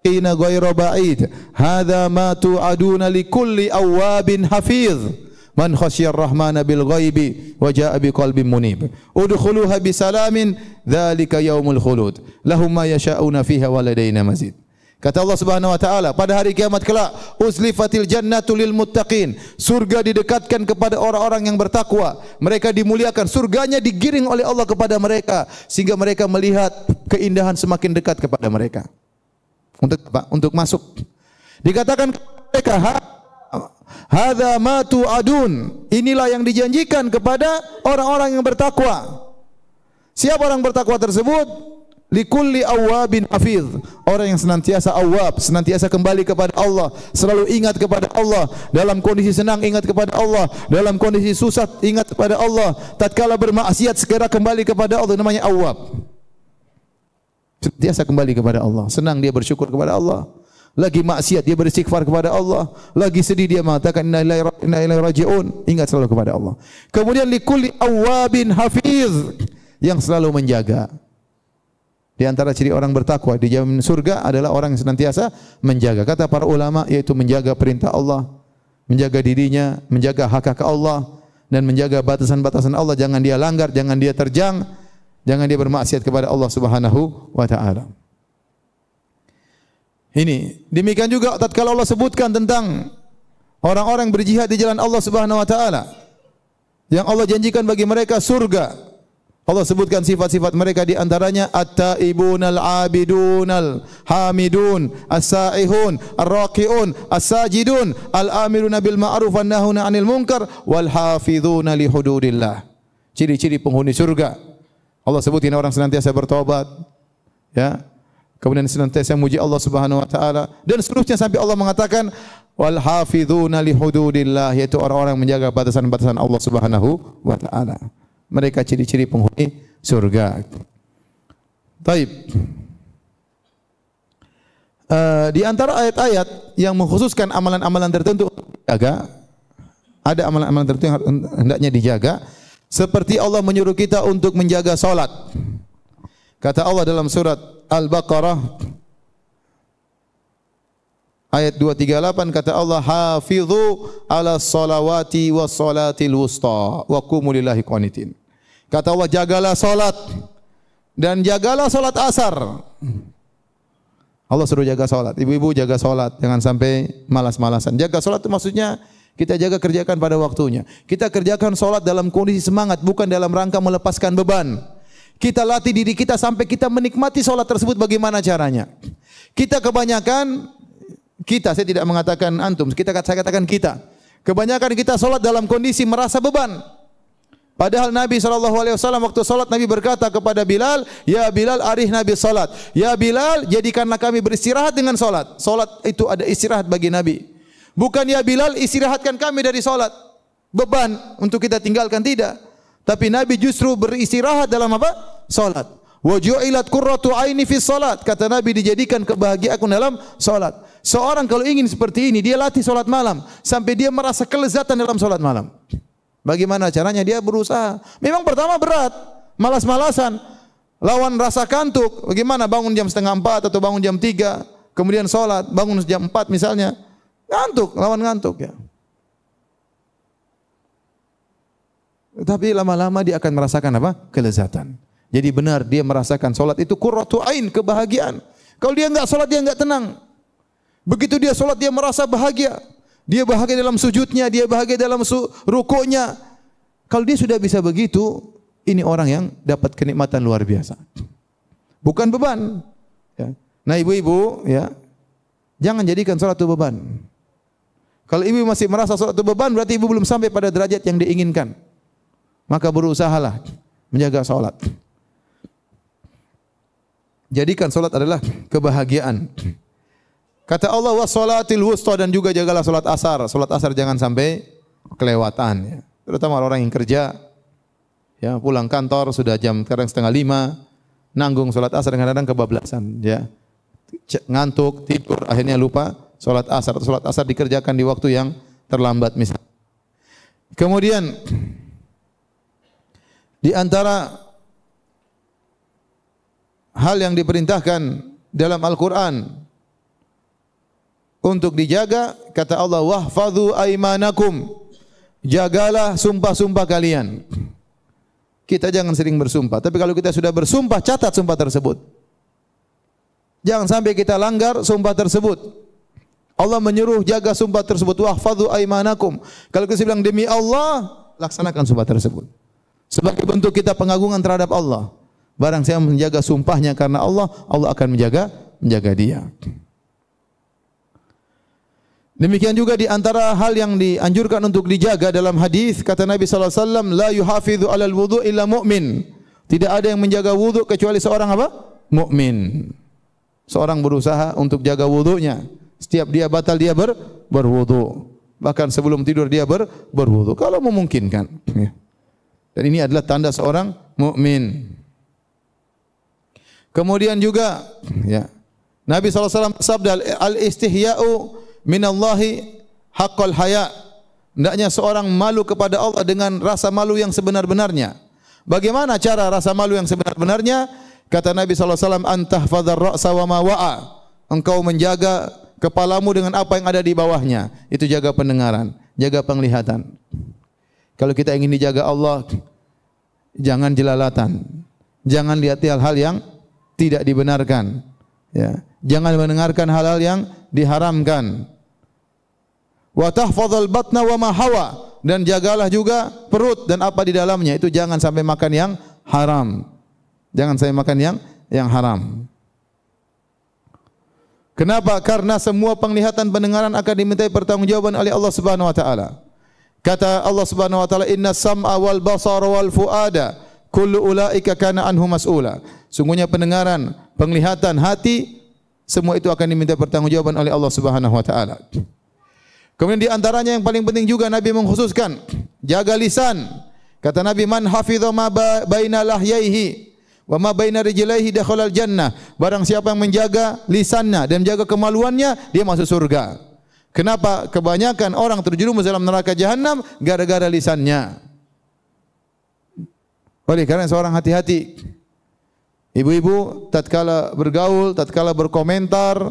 [SPEAKER 1] ina ghairu ba'id. Hadza ma tu'aduna likulli awwabin hafiz. Man khasyiyar rahmana bil ghaibi wa jaa'a biqalbin munib. Udkhuluha bisalamin dzalika yaumul khulud. Lahum ma yasha'una fiha wa ladaina mazid." Kata Allah Subhanahu wa taala, pada hari kiamat kelak, uzlifatil jannatu lil muttaqin. Surga didekatkan kepada orang-orang yang bertakwa. Mereka dimuliakan, surganya digiring oleh Allah kepada mereka sehingga mereka melihat keindahan semakin dekat kepada mereka. Untuk masuk. Dikatakan kepada mereka, hadza ma tu'adun. Inilah yang dijanjikan kepada orang-orang yang bertakwa. Siapa orang bertakwa tersebut? Likulli awwabin hafiz. Orang yang senantiasa awwab, senantiasa kembali kepada Allah, selalu ingat kepada Allah, dalam kondisi senang ingat kepada Allah, dalam kondisi susah ingat kepada Allah, tatkala bermaksiat segera kembali kepada Allah, namanya awwab. Senantiasa kembali kepada Allah, senang dia bersyukur kepada Allah. Lagi maksiat dia beristighfar kepada Allah, lagi sedih dia mengatakan inna ilaihi raji'un, ingat selalu kepada Allah. Kemudian likulli awwabin hafiz, yang selalu menjaga. Di antara ciri orang bertakwa di jamin surga adalah orang yang senantiasa menjaga. Kata para ulama yaitu menjaga perintah Allah, menjaga dirinya, menjaga hak-hak Allah dan menjaga batasan-batasan Allah, jangan dia langgar, jangan dia terjang, jangan dia bermaksiat kepada Allah Subhanahu wa taala. Ini demikian juga tatkala Allah sebutkan tentang orang-orang berjihad di jalan Allah Subhanahu wa taala yang Allah janjikan bagi mereka surga. Allah sebutkan sifat-sifat mereka, di antaranya at-taibunal abidunal hamidun as-saihun ar-raqiun as-sajidun al-amiruna bil ma'ruf wan nahuna 'anil munkar wal hafizuna li hududillah. Ciri-ciri penghuni surga. Allah sebutin orang senantiasa bertobat, ya. Kemudian senantiasa memuji Allah Subhanahu wa taala dan seterusnya sampai Allah mengatakan wal hafizuna li hududillah, yaitu orang-orang yang menjaga batasan-batasan Allah Subhanahu wa taala. Mereka ciri-ciri penghuni surga. Taib. Di antara ayat-ayat yang mengkhususkan amalan-amalan tertentu untuk dijaga, ada amalan-amalan tertentu yang hendaknya dijaga, seperti Allah menyuruh kita untuk menjaga salat. Kata Allah dalam surat Al-Baqarah ayat 238, kata Allah, hafizu ala salawati was salatil wusta wa qumu lillahi qanitin. Kata Allah, jagalah salat dan jagalah salat asar. Allah suruh jaga salat. Ibu-ibu jaga salat, jangan sampai malas-malasan. Jaga salat itu maksudnya kita jaga, kerjakan pada waktunya. Kita kerjakan salat dalam kondisi semangat, bukan dalam rangka melepaskan beban. Kita latih diri kita sampai kita menikmati salat tersebut bagaimana caranya. Kita kebanyakan, saya tidak mengatakan antum, saya katakan kita. Kebanyakan kita salat dalam kondisi merasa beban. Padahal Nabi SAW waktu salat Nabi berkata kepada Bilal, "Ya Bilal, arihna bis salat." Ya Bilal, jadikanlah kami beristirahat dengan salat. Salat itu ada istirahat bagi Nabi. Bukan ya Bilal, istirahatkan kami dari salat. Beban untuk kita tinggalkan, tidak. Tapi Nabi justru beristirahat dalam apa? Salat. Wa ju'ilat qurratu aini fi salat. Kata Nabi, dijadikan kebahagiaanku dalam salat. Seorang kalau ingin seperti ini, dia latih salat malam sampai dia merasa kelezatan dalam salat malam. Bagaimana caranya? Dia berusaha. Memang pertama berat, malas-malasan, lawan rasa kantuk. Bagaimana bangun jam setengah 4 atau bangun jam 3, kemudian salat, bangun jam 4 misalnya, ngantuk, lawan ngantuk ya. Tapi lama-lama dia akan merasakan apa? Kelezatan. Jadi benar dia merasakan salat itu qurratu ain, kebahagiaan. Kalau dia enggak salat, dia enggak tenang. Begitu dia salat, dia merasa bahagia. Dia bahagia dalam sujudnya, dia bahagia dalam rukuknya. Kalau dia sudah bisa begitu, ini orang yang dapat kenikmatan luar biasa. Bukan beban. Ya. Nah ibu-ibu, ya, jangan jadikan salat itu beban. Kalau ibu masih merasa salat itu beban, berarti ibu belum sampai pada derajat yang diinginkan. Maka berusahalah menjaga salat. Jadikan salat adalah kebahagiaan. Kata Allah, wassalatil wusta, dan juga jagalah salat asar. Salat asar jangan sampai kelewatan ya. Terutama orang yang kerja ya, pulang kantor sudah jam sekarang 4:30, nanggung salat asar, kadang-kadang kebablasan ya. Ngantuk, tidur, akhirnya lupa salat asar. Salat asar dikerjakan di waktu yang terlambat misalnya. Kemudian di antara hal yang diperintahkan dalam Al-Qur'an untuk dijaga, kata Allah, wahfadhu aimanakum, jagalah sumpah-sumpah kalian. Kita jangan sering bersumpah, tapi kalau kita sudah bersumpah, catat sumpah tersebut. Jangan sampai kita langgar sumpah tersebut. Allah menyuruh jaga sumpah tersebut, wahfadhu aimanakum. Kalau kita bilang demi Allah, laksanakan sumpah tersebut. Sebagai bentuk kita pengagungan terhadap Allah. Barang siapa menjaga sumpahnya karena Allah, Allah akan menjaga dia. Demikian juga di antara hal yang dianjurkan untuk dijaga dalam hadis, kata Nabi sallallahu alaihi wasallam, la yuhafidhu 'alal wudu' illa mu'min. Tidak ada yang menjaga wudu kecuali seorang apa? Mukmin. Seorang berusaha untuk jaga wudunya. Setiap dia batal dia berwudu. Bahkan sebelum tidur dia berwudu kalau memungkinkan. Dan ini adalah tanda seorang mukmin. Kemudian juga ya, Nabi sallallahu alaihi wasallam bersabda, al-istihya'u minallahi haqqal haya. Hendaknya seorang malu kepada Allah dengan rasa malu yang sebenar-benarnya. Bagaimana cara rasa malu yang sebenar-benarnya? Kata Nabi sallallahu alaihi wasallam, antahfadzar ra'sa wa ma wa'a. Engkau menjaga kepalamu dengan apa yang ada di bawahnya. Itu jaga pendengaran, jaga penglihatan. Kalau kita ingin dijaga Allah, jangan jelalatan. Jangan lihat hal-hal yang tidak dibenarkan. Ya, jangan mendengarkan hal-hal yang diharamkan. Wa tahfadzal batna wa ma hawa, dan jagalah juga perut dan apa di dalamnya. Itu jangan sampai makan yang haram. Jangan sampai makan yang haram. Kenapa? Karena semua penglihatan, pendengaran akan dimintai pertanggungjawaban oleh Allah Subhanahu wa taala. Kata Allah Subhanahu wa taala, innas sam'a wal basara wal fuada kullu ulaika kana anhu mas'ula. Sungguhnya pendengaran, penglihatan, hati, semua itu akan diminta pertanggungjawaban oleh Allah Subhanahu wa taala. Kemudian di antaranya yang paling penting juga Nabi mengkhususkan, jaga lisan. Kata Nabi, man hafidha ma baina lahyaihi wa ma baina rijlaihi dakhalal jannah. Barang siapa yang menjaga lisannya dan menjaga kemaluannya, dia masuk surga. Kenapa? Kebanyakan orang terjerumus dalam neraka jahanam gara-gara lisannya. Oleh karena seorang hati-hati. Ibu-ibu tatkala bergaul, tatkala berkomentar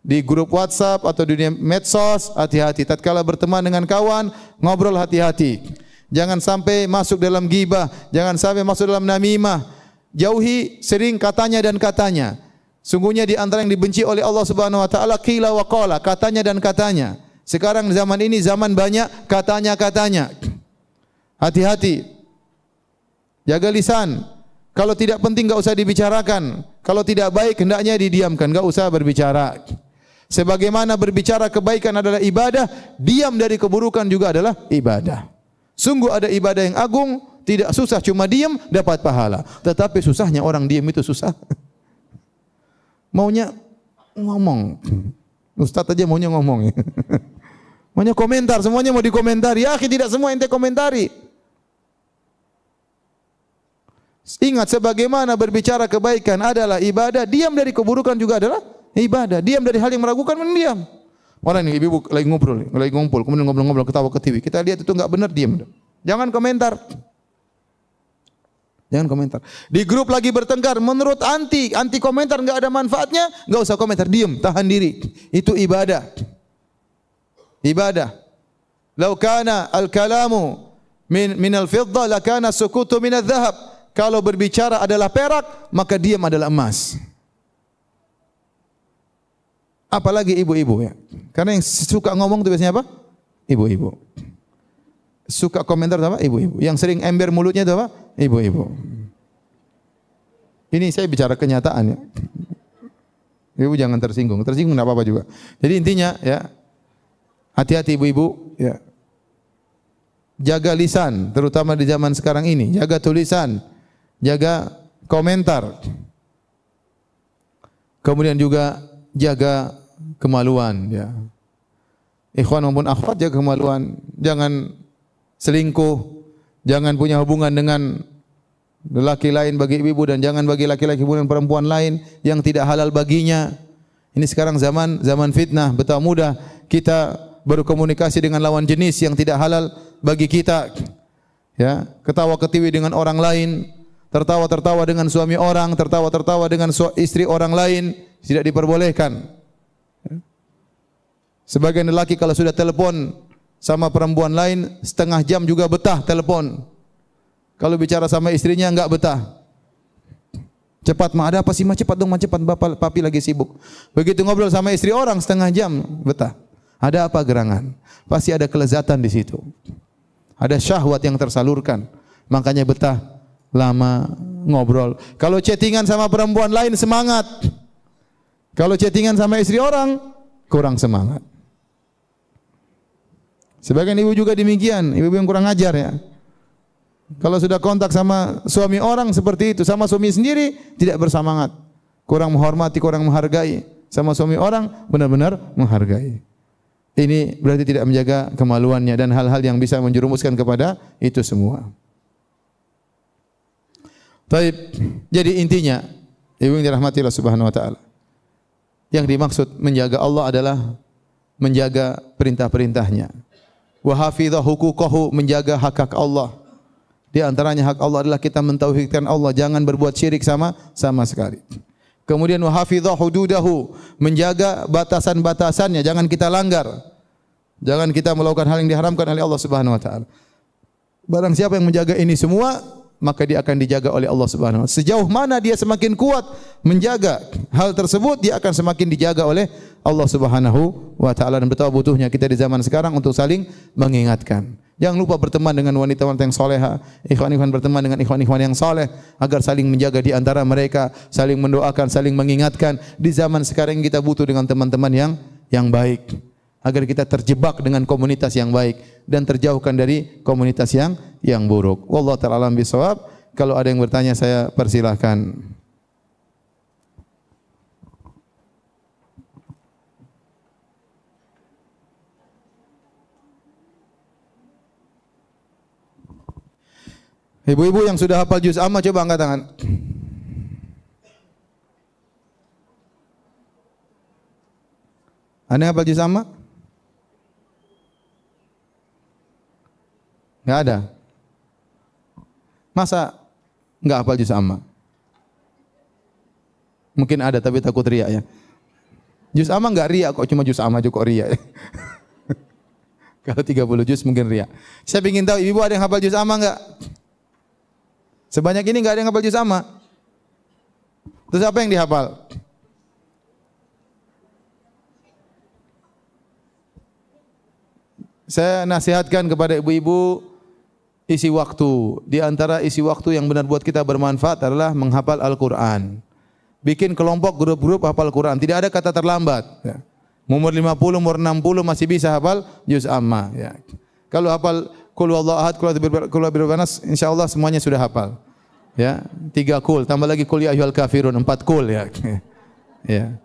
[SPEAKER 1] di grup WhatsApp atau di medsos, hati-hati. Tatkala berteman dengan kawan, ngobrol hati-hati. Jangan sampai masuk dalam ghibah, jangan sampai masuk dalam namimah. Jauhi sering katanya dan katanya. Sungguhnya di antara yang dibenci oleh Allah Subhanahu wa taala qila wa qala, katanya dan katanya. Sekarang zaman ini zaman banyak katanya-katanya. Hati-hati. Jaga lisan. Kalau tidak penting enggak usah dibicarakan. Kalau tidak baik hendaknya didiamkan, enggak usah berbicara. Sebagaimana berbicara kebaikan adalah ibadah, diam dari keburukan juga adalah ibadah. Sungguh ada ibadah yang agung, tidak susah, cuma diam dapat pahala. Tetapi susahnya orang diam itu susah. Maunya ngomong. Ustaz aja maunya ngomong. Maunya komentar, semuanya mau dikomentari. Ya, tidak semua ente komentari. Ingat, sebagaimana berbicara kebaikan adalah ibadah, diam dari keburukan juga adalah ibadah. Diam dari hal yang meragukan, mendiam. Orang ini ibu lagi ngobrol, lagi ngumpul, kemudian ngobrol-ngobrol ketawa ke TV. Kita lihat itu enggak benar, diam. Jangan komentar. Jangan komentar. Di grup lagi bertengkar, menurut anti komentar enggak ada manfaatnya, enggak usah komentar, diam, tahan diri. Itu ibadah. Ibadah. Lau kana al-kalamu min al-fiddah lakana sukutu min adh-dhahab. Kalau berbicara adalah perak, maka diam adalah emas. Apalagi ibu-ibu ya. Karena yang suka ngomong itu biasanya apa? Ibu-ibu. Suka komentar itu apa? Ibu-ibu. Yang sering ember mulutnya itu apa? Ibu-ibu. Ini saya bicara kenyataan ya. Ibu jangan tersinggung. Tersinggung enggak apa-apa juga. Jadi intinya ya, hati-hati ibu-ibu ya. Jaga lisan, terutama di zaman sekarang ini. Jaga tulisan. Jaga komentar. Kemudian juga jaga kemaluan ya. Ikhwan maupun akhwat jaga kemaluan. Jangan selingkuh, jangan punya hubungan dengan lelaki lain bagi ibu dan jangan bagi laki-laki dengan perempuan lain yang tidak halal baginya. Ini sekarang zaman fitnah, betapa mudah kita berkomunikasi dengan lawan jenis yang tidak halal bagi kita. Ya, ketawa ketiwi dengan orang lain, tertawa-tertawa dengan suami orang, tertawa-tertawa dengan istri orang lain, tidak diperbolehkan. Sebagian lelaki kalau sudah telepon sama perempuan lain, setengah jam juga betah telepon. Kalau bicara sama istrinya enggak betah. Cepat mah, ada apa sih mah, cepat dong mah, cepat bapak papi lagi sibuk. Begitu ngobrol sama istri orang setengah jam betah. Ada apa gerangan? Pasti ada kelezatan di situ. Ada syahwat yang tersalurkan. Makanya betah lama ngobrol. Kalau chattingan sama perempuan lain semangat. Kalau chattingan sama istri orang kurang semangat. Sebagian ibu juga demikian, ibu yang kurang ajar ya. Kalau sudah kontak sama suami orang seperti itu, sama suami sendiri tidak bersemangat. Kurang menghormati, kurang menghargai. Sama suami orang benar-benar menghargai. Ini berarti tidak menjaga kemaluannya dan hal-hal yang bisa menjerumuskan kepada itu semua. Baik, jadi intinya ibu yang dirahmati Allah Subhanahu wa taala. Yang dimaksud menjaga Allah adalah menjaga perintah-perintahnya. Wa hafidha huquqahu, menjaga hak-hak Allah. Di antaranya hak Allah adalah kita mentauhidkan Allah, jangan berbuat syirik sama sekali. Kemudian wa hafidha hududahu, menjaga batasan-batasannya, jangan kita langgar. Jangan kita melakukan hal yang diharamkan oleh Allah Subhanahu wa taala. Barang siapa yang menjaga ini semua, maka dia akan dijaga oleh Allah Subhanahu wa taala. Sejauh mana dia semakin kuat menjaga hal tersebut, dia akan semakin dijaga oleh Allah Subhanahu wa taala. Dan betapa butuhnya kita di zaman sekarang untuk saling mengingatkan. Jangan lupa berteman dengan wanita-wanita yang soleha, ikhwan-ikhwan berteman dengan ikhwan-ikhwan yang soleh, agar saling menjaga di antara mereka, saling mendoakan, saling mengingatkan. Di zaman sekarang kita butuh dengan teman-teman yang baik, agar kita terjebak dengan komunitas yang baik dan terjauhkan dari komunitas yang buruk. Wallahu ta'ala alam bisawab. Kalau ada yang bertanya saya persilahkan. Ibu-ibu yang sudah hafal juz amma coba angkat tangan. Ada yang hafal juz amma? Enggak ada. Masa enggak hafal juz amma? Mungkin ada tapi takut riya ya. Juz amma enggak riya kok, cuma juz amma aja kok riya. Kalau 30 juz mungkin riya. Saya ingin tahu ibu ada yang hafal juz amma enggak? Sebanyak ini enggak ada yang hafal juz amma. Terus apa yang dihafal? Saya nasihatkan kepada ibu-ibu isi waktu. Di antara isi waktu yang benar buat kita bermanfaat adalah menghafal Al-Quran. Bikin kelompok grup-grup hafal Quran. Tidak ada kata terlambat. Ya. Umur 50, umur 60 masih bisa hafal juz amma. Ya. Kalau hafal Qul huwallahu ahad, Qul a'udzu birabbin nas, insyaallah semuanya sudah hafal. Ya, 3 kul, tambah lagi Qul ya ayyuhal kafirun, 4 kul ya. Ya.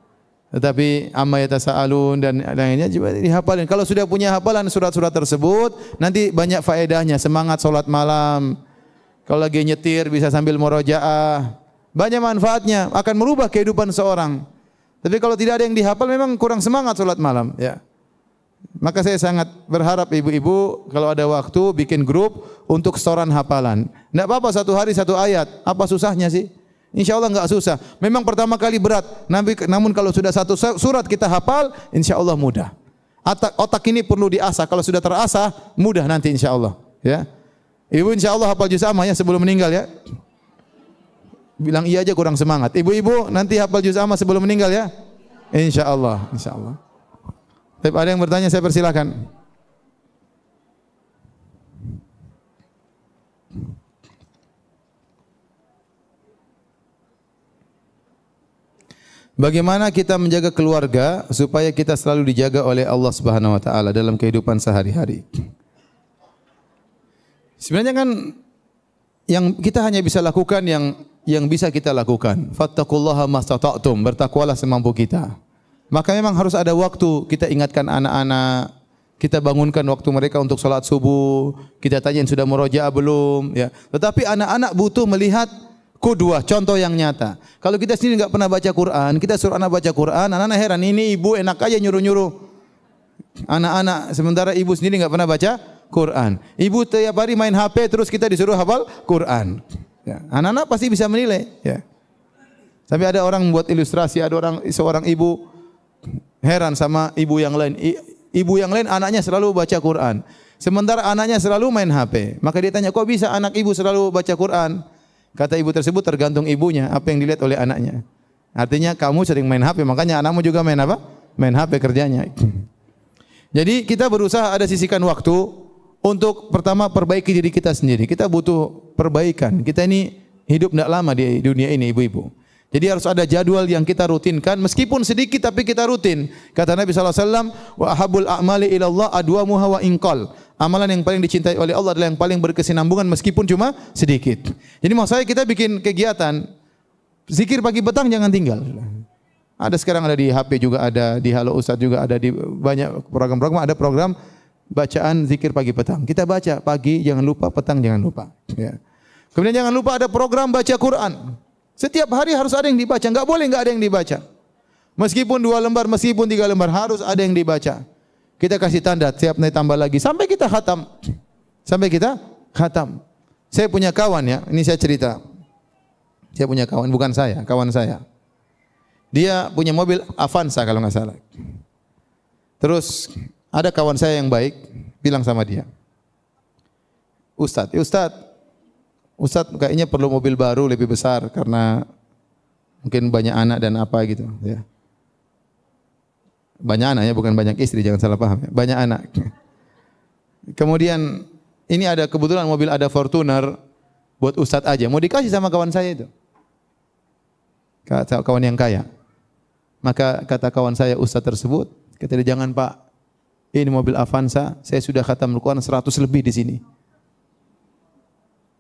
[SPEAKER 1] Tetapi amma yatasaalun dan lainnya juga dihafalin. Kalau sudah punya hafalan surat-surat tersebut, nanti banyak faedahnya, semangat salat malam. Kalau lagi nyetir bisa sambil murojaah. Banyak manfaatnya, akan merubah kehidupan seorang. Tapi kalau tidak ada yang dihafal memang kurang semangat salat malam, ya. Maka saya sangat berharap ibu-ibu kalau ada waktu bikin grup untuk setoran hafalan. Tidak apa-apa, 1 hari 1 ayat. Apa susahnya sih? Insya Allah enggak susah. Memang pertama kali berat. Namun kalau sudah 1 surat kita hafal, insya Allah mudah. Otak ini perlu diasah. Kalau sudah terasah, mudah nanti insya Allah. Ya. Ibu insya Allah hafal juz amma ya sebelum meninggal ya. Bilang iya aja kurang semangat. Ibu-ibu nanti hafal juz amma sebelum meninggal ya. Insya Allah. Insya Allah. Tapi ada yang bertanya, saya persilakan. Bagaimana kita menjaga keluarga supaya kita selalu dijaga oleh Allah Subhanahu wa taala dalam kehidupan sehari-hari? Sebenarnya kan yang kita hanya bisa lakukan yang bisa kita lakukan. Fattaqullaha mastata'tum, bertakwalah semampu kita. Maka memang harus ada waktu kita ingatkan anak-anak, kita bangunkan waktu mereka untuk salat subuh, kita tanyain sudah murojaah belum, ya. Tetapi anak-anak butuh melihat qudwah, contoh yang nyata. Kalau kita sendiri enggak pernah baca Quran, kita suruh anak baca Quran, anak-anak heran, ini ibu enak aja nyuruh-nyuruh anak-anak, sementara ibu sendiri enggak pernah baca Quran. Ibu tiap hari main HP terus kita disuruh hafal Quran. Ya. Anak-anak pasti bisa menilai, ya. Tapi ada orang membuat ilustrasi, ada seorang ibu heran sama ibu yang lain. Ibu yang lain anaknya selalu baca Quran, sementara anaknya selalu main HP. Maka dia tanya, kok bisa anak ibu selalu baca Quran? Kata ibu tersebut, tergantung ibunya, apa yang dilihat oleh anaknya. Artinya kamu sering main HP, makanya anakmu juga main apa? Main HP kerjanya. Jadi kita berusaha ada sisihkan waktu untuk pertama perbaiki diri kita sendiri. Kita butuh perbaikan. Kita ini hidup tidak lama di dunia ini, ibu-ibu. Jadi harus ada jadwal yang kita rutinkan, meskipun sedikit tapi kita rutin. Kata Nabi SAW, wa ahabul a'mali ilallah adwamuha wa inqal. Amalan yang paling dicintai oleh Allah adalah yang paling berkesinambungan meskipun cuma sedikit. Jadi maksud saya kita bikin kegiatan zikir pagi petang jangan tinggal. Ada sekarang ada di HP juga ada, di Halo Ustaz juga ada, di banyak program-program ada program bacaan zikir pagi petang. Kita baca pagi jangan lupa, petang jangan lupa. Ya. Kemudian jangan lupa ada program baca Quran. Setiap hari harus ada yang dibaca, enggak boleh enggak ada yang dibaca. Meskipun 2 lembar, meskipun 3 lembar harus ada yang dibaca. Kita kasih tanda, tiap naik tambah lagi sampai kita khatam. Sampai kita khatam. Saya punya kawan ya, ini saya cerita. Saya punya kawan, bukan saya, kawan saya. Dia punya mobil Avanza kalau enggak salah. Terus ada kawan saya yang baik bilang sama dia, Ustadz kayaknya perlu mobil baru lebih besar karena mungkin banyak anak dan apa gitu. Ya. Banyak anak ya, bukan banyak istri, jangan salah paham. Ya. Banyak anak. Kemudian ini ada kebetulan mobil ada Fortuner buat Ustadz aja. Mau dikasih sama kawan saya itu, kawan yang kaya. Maka kata kawan saya Ustadz tersebut, kata dia, jangan Pak, ini mobil Avanza, saya sudah khatam Al-Quran 100 lebih di sini.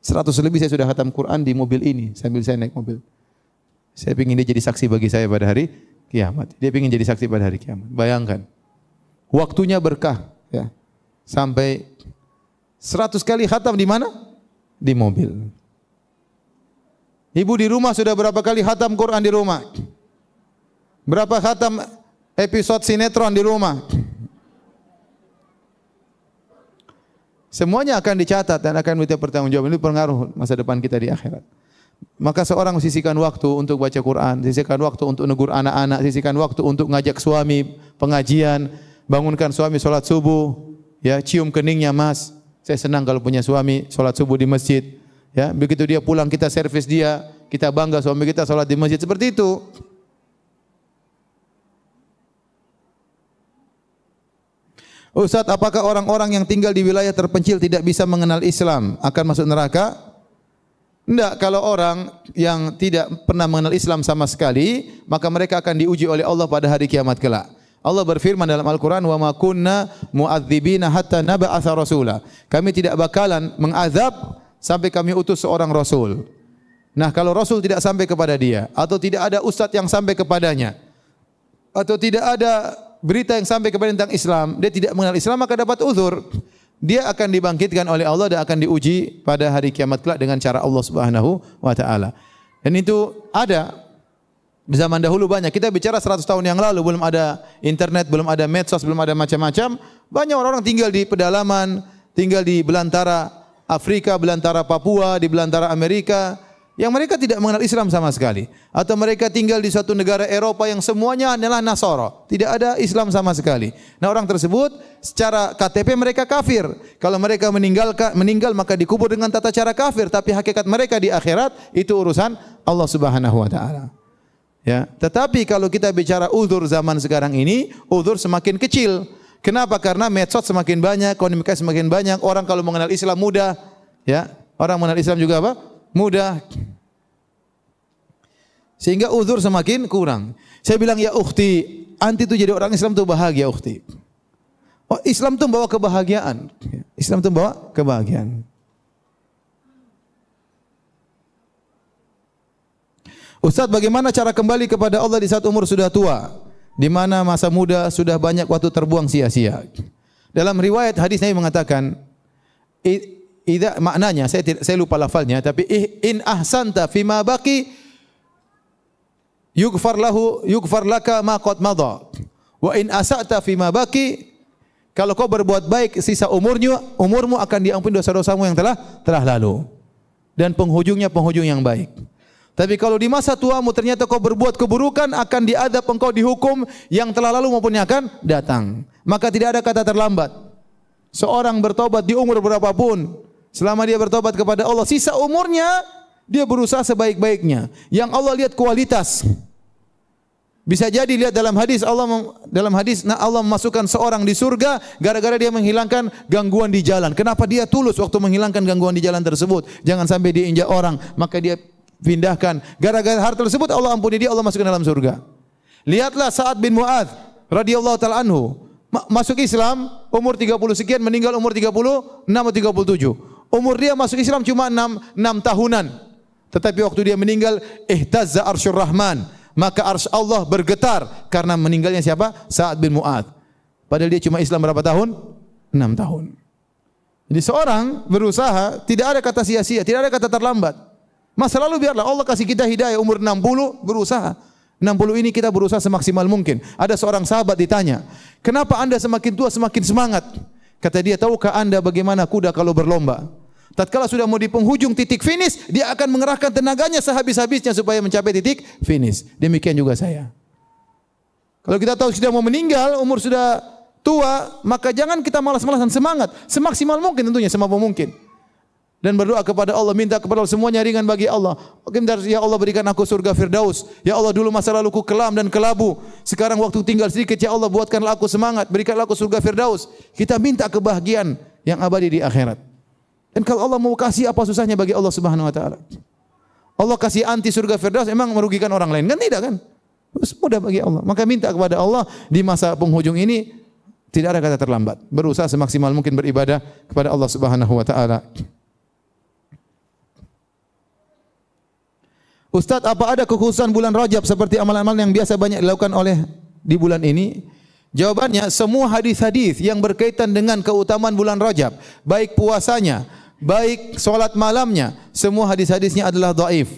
[SPEAKER 1] 100 lebih saya sudah khatam Quran di mobil ini sambil saya naik mobil. Saya ingin dia jadi saksi bagi saya pada hari kiamat. Dia ingin jadi saksi pada hari kiamat. Bayangkan. Waktunya berkah ya. Sampai 100 kali khatam di mana? Di mobil. Ibu di rumah sudah berapa kali khatam Quran di rumah? Berapa khatam episode sinetron di rumah? Semuanya akan dicatat dan akan minta pertanggungjawaban. Ini pengaruh masa depan kita di akhirat. Maka seorang sisihkan waktu untuk baca Quran, sisihkan waktu untuk negur anak-anak, sisihkan waktu untuk ngajak suami pengajian, bangunkan suami salat subuh, ya, cium keningnya, Mas. Saya senang kalau punya suami salat subuh di masjid, ya. Begitu dia pulang kita servis dia, kita bangga suami kita salat di masjid, seperti itu. Ustaz, apakah orang-orang yang tinggal di wilayah terpencil tidak bisa mengenal Islam akan masuk neraka? Tidak, kalau orang yang tidak pernah mengenal Islam sama sekali, maka mereka akan diuji oleh Allah pada hari kiamat kelak. Allah berfirman dalam Al-Quran, wa ma kunna mu'adzibina hatta naba'atha rasula. Kami tidak bakalan mengazab sampai kami utus seorang rasul. Nah, kalau rasul tidak sampai kepada dia, atau tidak ada ustadz yang sampai kepadanya, atau tidak ada berita yang sampai kepada tentang Islam, dia tidak mengenal Islam, maka dapat uzur. Dia akan dibangkitkan oleh Allah dan akan diuji pada hari kiamat kelak dengan cara Allah Subhanahu wa taala. Dan itu ada di zaman dahulu banyak. Kita bicara 100 tahun yang lalu, belum ada internet, belum ada medsos, belum ada macam-macam. Banyak orang-orang tinggal di pedalaman, tinggal di belantara Afrika, belantara Papua, di belantara Amerika, yang mereka tidak mengenal Islam sama sekali, atau mereka tinggal di suatu negara Eropa yang semuanya adalah Nasara, tidak ada Islam sama sekali. Nah, orang tersebut secara KTP mereka kafir. Kalau mereka meninggal maka dikubur dengan tata cara kafir, tapi hakikat mereka di akhirat itu urusan Allah Subhanahu wa taala. Ya, tetapi kalau kita bicara uzur zaman sekarang ini, uzur semakin kecil. Kenapa? Karena medsos semakin banyak, komunikasi semakin banyak, orang kalau mengenal Islam mudah, ya. Orang mengenal Islam juga apa? Mudah. Sehingga uzur semakin kurang. Saya bilang, ya ukhti, anti itu jadi orang Islam itu bahagia, ukhti. Oh, Islam itu membawa kebahagiaan. Islam itu membawa kebahagiaan. Ustaz, bagaimana cara kembali kepada Allah di saat umur sudah tua, di mana masa muda sudah banyak waktu terbuang sia-sia? Dalam riwayat hadis Nabi mengatakan, maknanya saya lupa lafalnya, tapi in ahsanta fima baqi yughfar laka ma qad madha wa in asa'ta fima baqi, kalau kau berbuat baik sisa umurmu akan diampuni dosa-dosamu yang telah lalu, dan penghujung yang baik. Tapi kalau di masa tuamu ternyata kau berbuat keburukan, akan diadab engkau dihukum yang telah lalu maupun yang akan datang. Maka tidak ada kata terlambat. Seorang bertobat di umur berapapun, selama dia bertobat kepada Allah, sisa umurnya dia berusaha sebaik-baiknya. Yang Allah lihat kualitas. Bisa jadi lihat dalam hadis Allah memasukkan seorang di surga gara-gara dia menghilangkan gangguan di jalan. Kenapa dia tulus waktu menghilangkan gangguan di jalan tersebut? Jangan sampai diinjak orang, maka dia pindahkan. Gara-gara hal tersebut Allah ampuni dia, Allah masukkan dalam surga. Lihatlah Sa'ad bin Mu'adz radhiyallahu taala anhu, masuk Islam umur 30 sekian, meninggal umur 36 atau 37. Umur dia masuk Islam cuma 6 tahunan. Tetapi waktu dia meninggal, ihtazza arsyur rahman, maka arsy Allah bergetar karena meninggalnya siapa? Sa'ad bin Mu'adz. Padahal dia cuma Islam berapa tahun? 6 tahun. Jadi seorang berusaha, tidak ada kata sia-sia, tidak ada kata terlambat. Masa lalu biarlah, Allah kasih kita hidayah, umur 60 berusaha. 60 ini kita berusaha semaksimal mungkin. Ada seorang sahabat ditanya, kenapa anda semakin tua semakin semangat? Kata dia, tahukah anda bagaimana kuda kalau berlomba? Tatkala sudah mau di penghujung titik finish, dia akan mengerahkan tenaganya sehabis-habisnya supaya mencapai titik finish. Demikian juga saya. Kalau kita tahu sudah mau meninggal, umur sudah tua, maka jangan kita malas-malasan, semangat. Semaksimal mungkin tentunya, semampu mungkin. Dan berdoa kepada Allah, minta kepada Allah, semuanya ringan bagi Allah. Ya Allah, berikan aku surga Firdaus. Ya Allah, dulu masa laluku kelam dan kelabu. Sekarang waktu tinggal sedikit, ya Allah, buatkanlah aku semangat, berikanlah aku surga Firdaus. Kita minta kebahagiaan yang abadi di akhirat. Dan kalau Allah mau kasih, apa susahnya bagi Allah Subhanahu wa taala? Allah kasih anti surga Firdaus, emang merugikan orang lain? Kan tidak kan? Mudah bagi Allah. Maka minta kepada Allah di masa penghujung ini, tidak ada kata terlambat. Berusaha semaksimal mungkin beribadah kepada Allah Subhanahu wa taala. Ustaz, apa ada kekhususan bulan Rajab seperti amalan-amalan yang biasa banyak dilakukan oleh di bulan ini? Jawabannya, semua hadis-hadis yang berkaitan dengan keutamaan bulan Rajab, baik puasanya, baik salat malamnya, semua hadis-hadisnya adalah dhaif.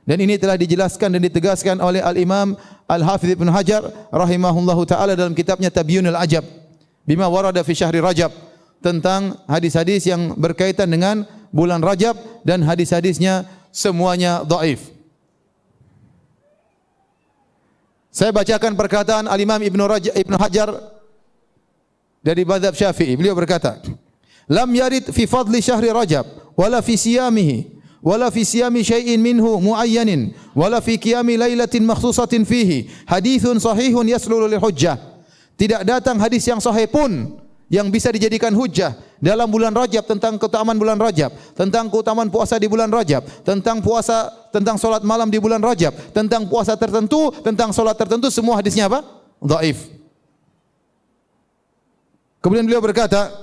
[SPEAKER 1] Dan ini telah dijelaskan dan ditegaskan oleh Al-Imam Al-Hafidz Ibnu Hajar rahimahullahu taala dalam kitabnya Tabyinul Ajab bima warada fi syahri Rajab, tentang hadis-hadis yang berkaitan dengan bulan Rajab, dan hadis-hadisnya semuanya dhaif. Saya bacakan perkataan Al-Imam Ibnu Hajar dari mazhab Syafi'i. Beliau berkata, "Lam yarid fi fadli syahri Rajab wala fi siyamihi wala fi siyami syai'in minhu muayyanin wala fi qiyami lailatin makhsusatin fihi haditsun sahihun yaslulu lil hujjah." Tidak datang hadis yang sahih pun yang bisa dijadikan hujjah dalam bulan Rajab tentang keutamaan bulan Rajab, tentang keutamaan puasa di bulan Rajab, tentang salat malam di bulan Rajab, tentang puasa tertentu, tentang salat tertentu, semua hadisnya apa? Dhaif. Kemudian beliau berkata,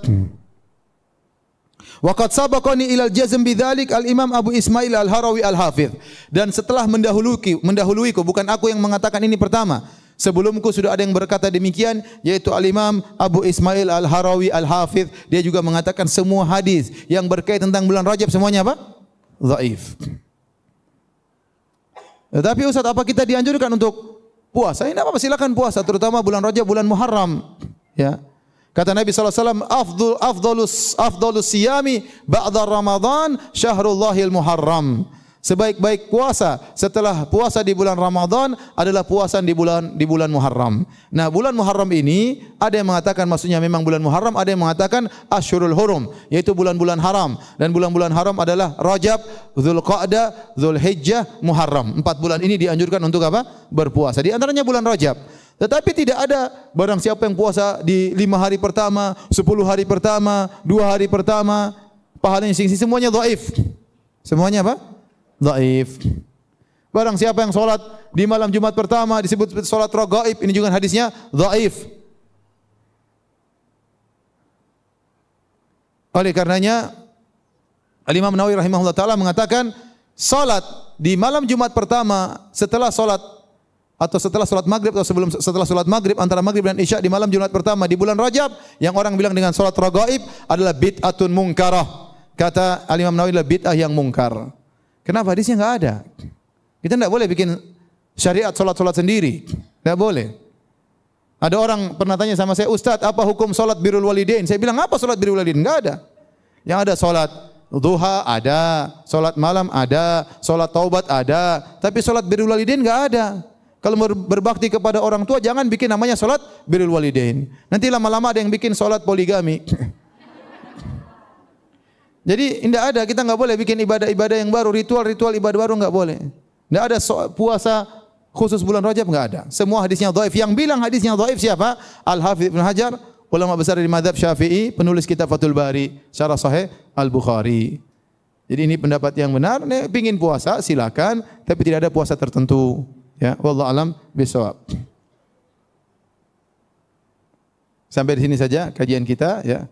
[SPEAKER 1] waqad sabaqani ilal jazm bidzalik al-Imam Abu Ismail al-Harawi al-Hafidh. Dan setelah mendahuluiku, bukan aku yang mengatakan ini pertama. Sebelumku sudah ada yang berkata demikian, yaitu al-Imam Abu Ismail al-Harawi al-Hafidh. Dia juga mengatakan semua hadis yang berkaitan tentang bulan Rajab semuanya apa? Dhaif. Tetapi Ustaz, apa kita dianjurkan untuk puasa? Ini apa? Silakan puasa, terutama bulan Rajab, bulan Muharram. Ya. Kata Nabi SAW, afdalus siyami ba'da Ramadan syahrullahil Muharram. Sebaik-baik puasa setelah puasa di bulan Ramadan adalah puasa di bulan Muharram. Nah, bulan Muharram ini ada yang mengatakan maksudnya memang bulan Muharram, ada yang mengatakan Asyhurul Hurum, yaitu bulan-bulan haram. Dan bulan-bulan haram adalah Rajab, Dzulqa'dah, Dzulhijjah, Muharram. 4 bulan ini dianjurkan untuk apa? Berpuasa. Di antaranya bulan Rajab. Tetapi tidak ada barang siapa yang puasa di 5 hari pertama, 10 hari pertama, 2 hari pertama, pahalanya semuanya dhaif. Semuanya apa? Dhaif. Barang siapa yang salat di malam Jumat pertama disebut salat raghaib, ini juga hadisnya dhaif. Oleh karenanya Al-Imam Nawawi rahimahullah taala mengatakan salat di malam Jumat pertama setelah salat maghrib atau setelah salat maghrib, antara maghrib dan isya di malam Jumat pertama di bulan Rajab, yang orang bilang dengan salat raghaib adalah bid'atun munkarah. Kata Al-Imam Nawawi, adalah bid'ah yang mungkar. Kenapa? Hadisnya enggak ada. Kita tidak boleh bikin syariat salat-salat sendiri. Tidak boleh. Ada orang pernah tanya sama saya, Ustaz, apa hukum salat birrul walidain? Saya bilang, apa salat birrul walidain? Enggak ada. Yang ada salat duha ada, salat malam ada, salat taubat ada, tapi salat birrul walidain enggak ada. Kalau berbakti kepada orang tua jangan bikin namanya salat birrul walidain. Nanti lama-lama ada yang bikin salat poligami. Jadi tidak ada, kita enggak boleh bikin ibadah-ibadah yang baru, ritual-ritual ibadah baru enggak boleh. Tidak ada puasa khusus bulan Rajab, enggak ada. Semua hadisnya dhaif. Yang bilang hadisnya dhaif siapa? Al-Hafidz Ibnu Hajar, ulama besar di mazhab Syafi'i, penulis kitab Fathul Bari, syarah Sahih Al-Bukhari. Jadi ini pendapat yang benar. Nih, pingin puasa silakan, tapi tidak ada puasa tertentu. Ya, wallahu alam bisawab. Sampai di sini saja kajian kita, ya.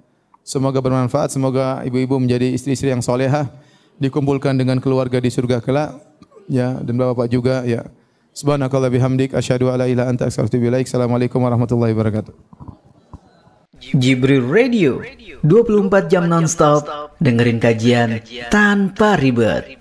[SPEAKER 1] Semoga bermanfaat, semoga ibu-ibu menjadi istri-istri yang solehah, dikumpulkan dengan keluarga di surga kelak, ya, dan bapak-bapak juga, ya. Subhanakallah bihamdik, asyhadu alla ilaha anta astaghfiruka wa atubu ilaik. Assalamualaikum warahmatullahi wabarakatuh.
[SPEAKER 2] Jibril Radio, 24 jam nonstop, dengerin kajian tanpa ribet.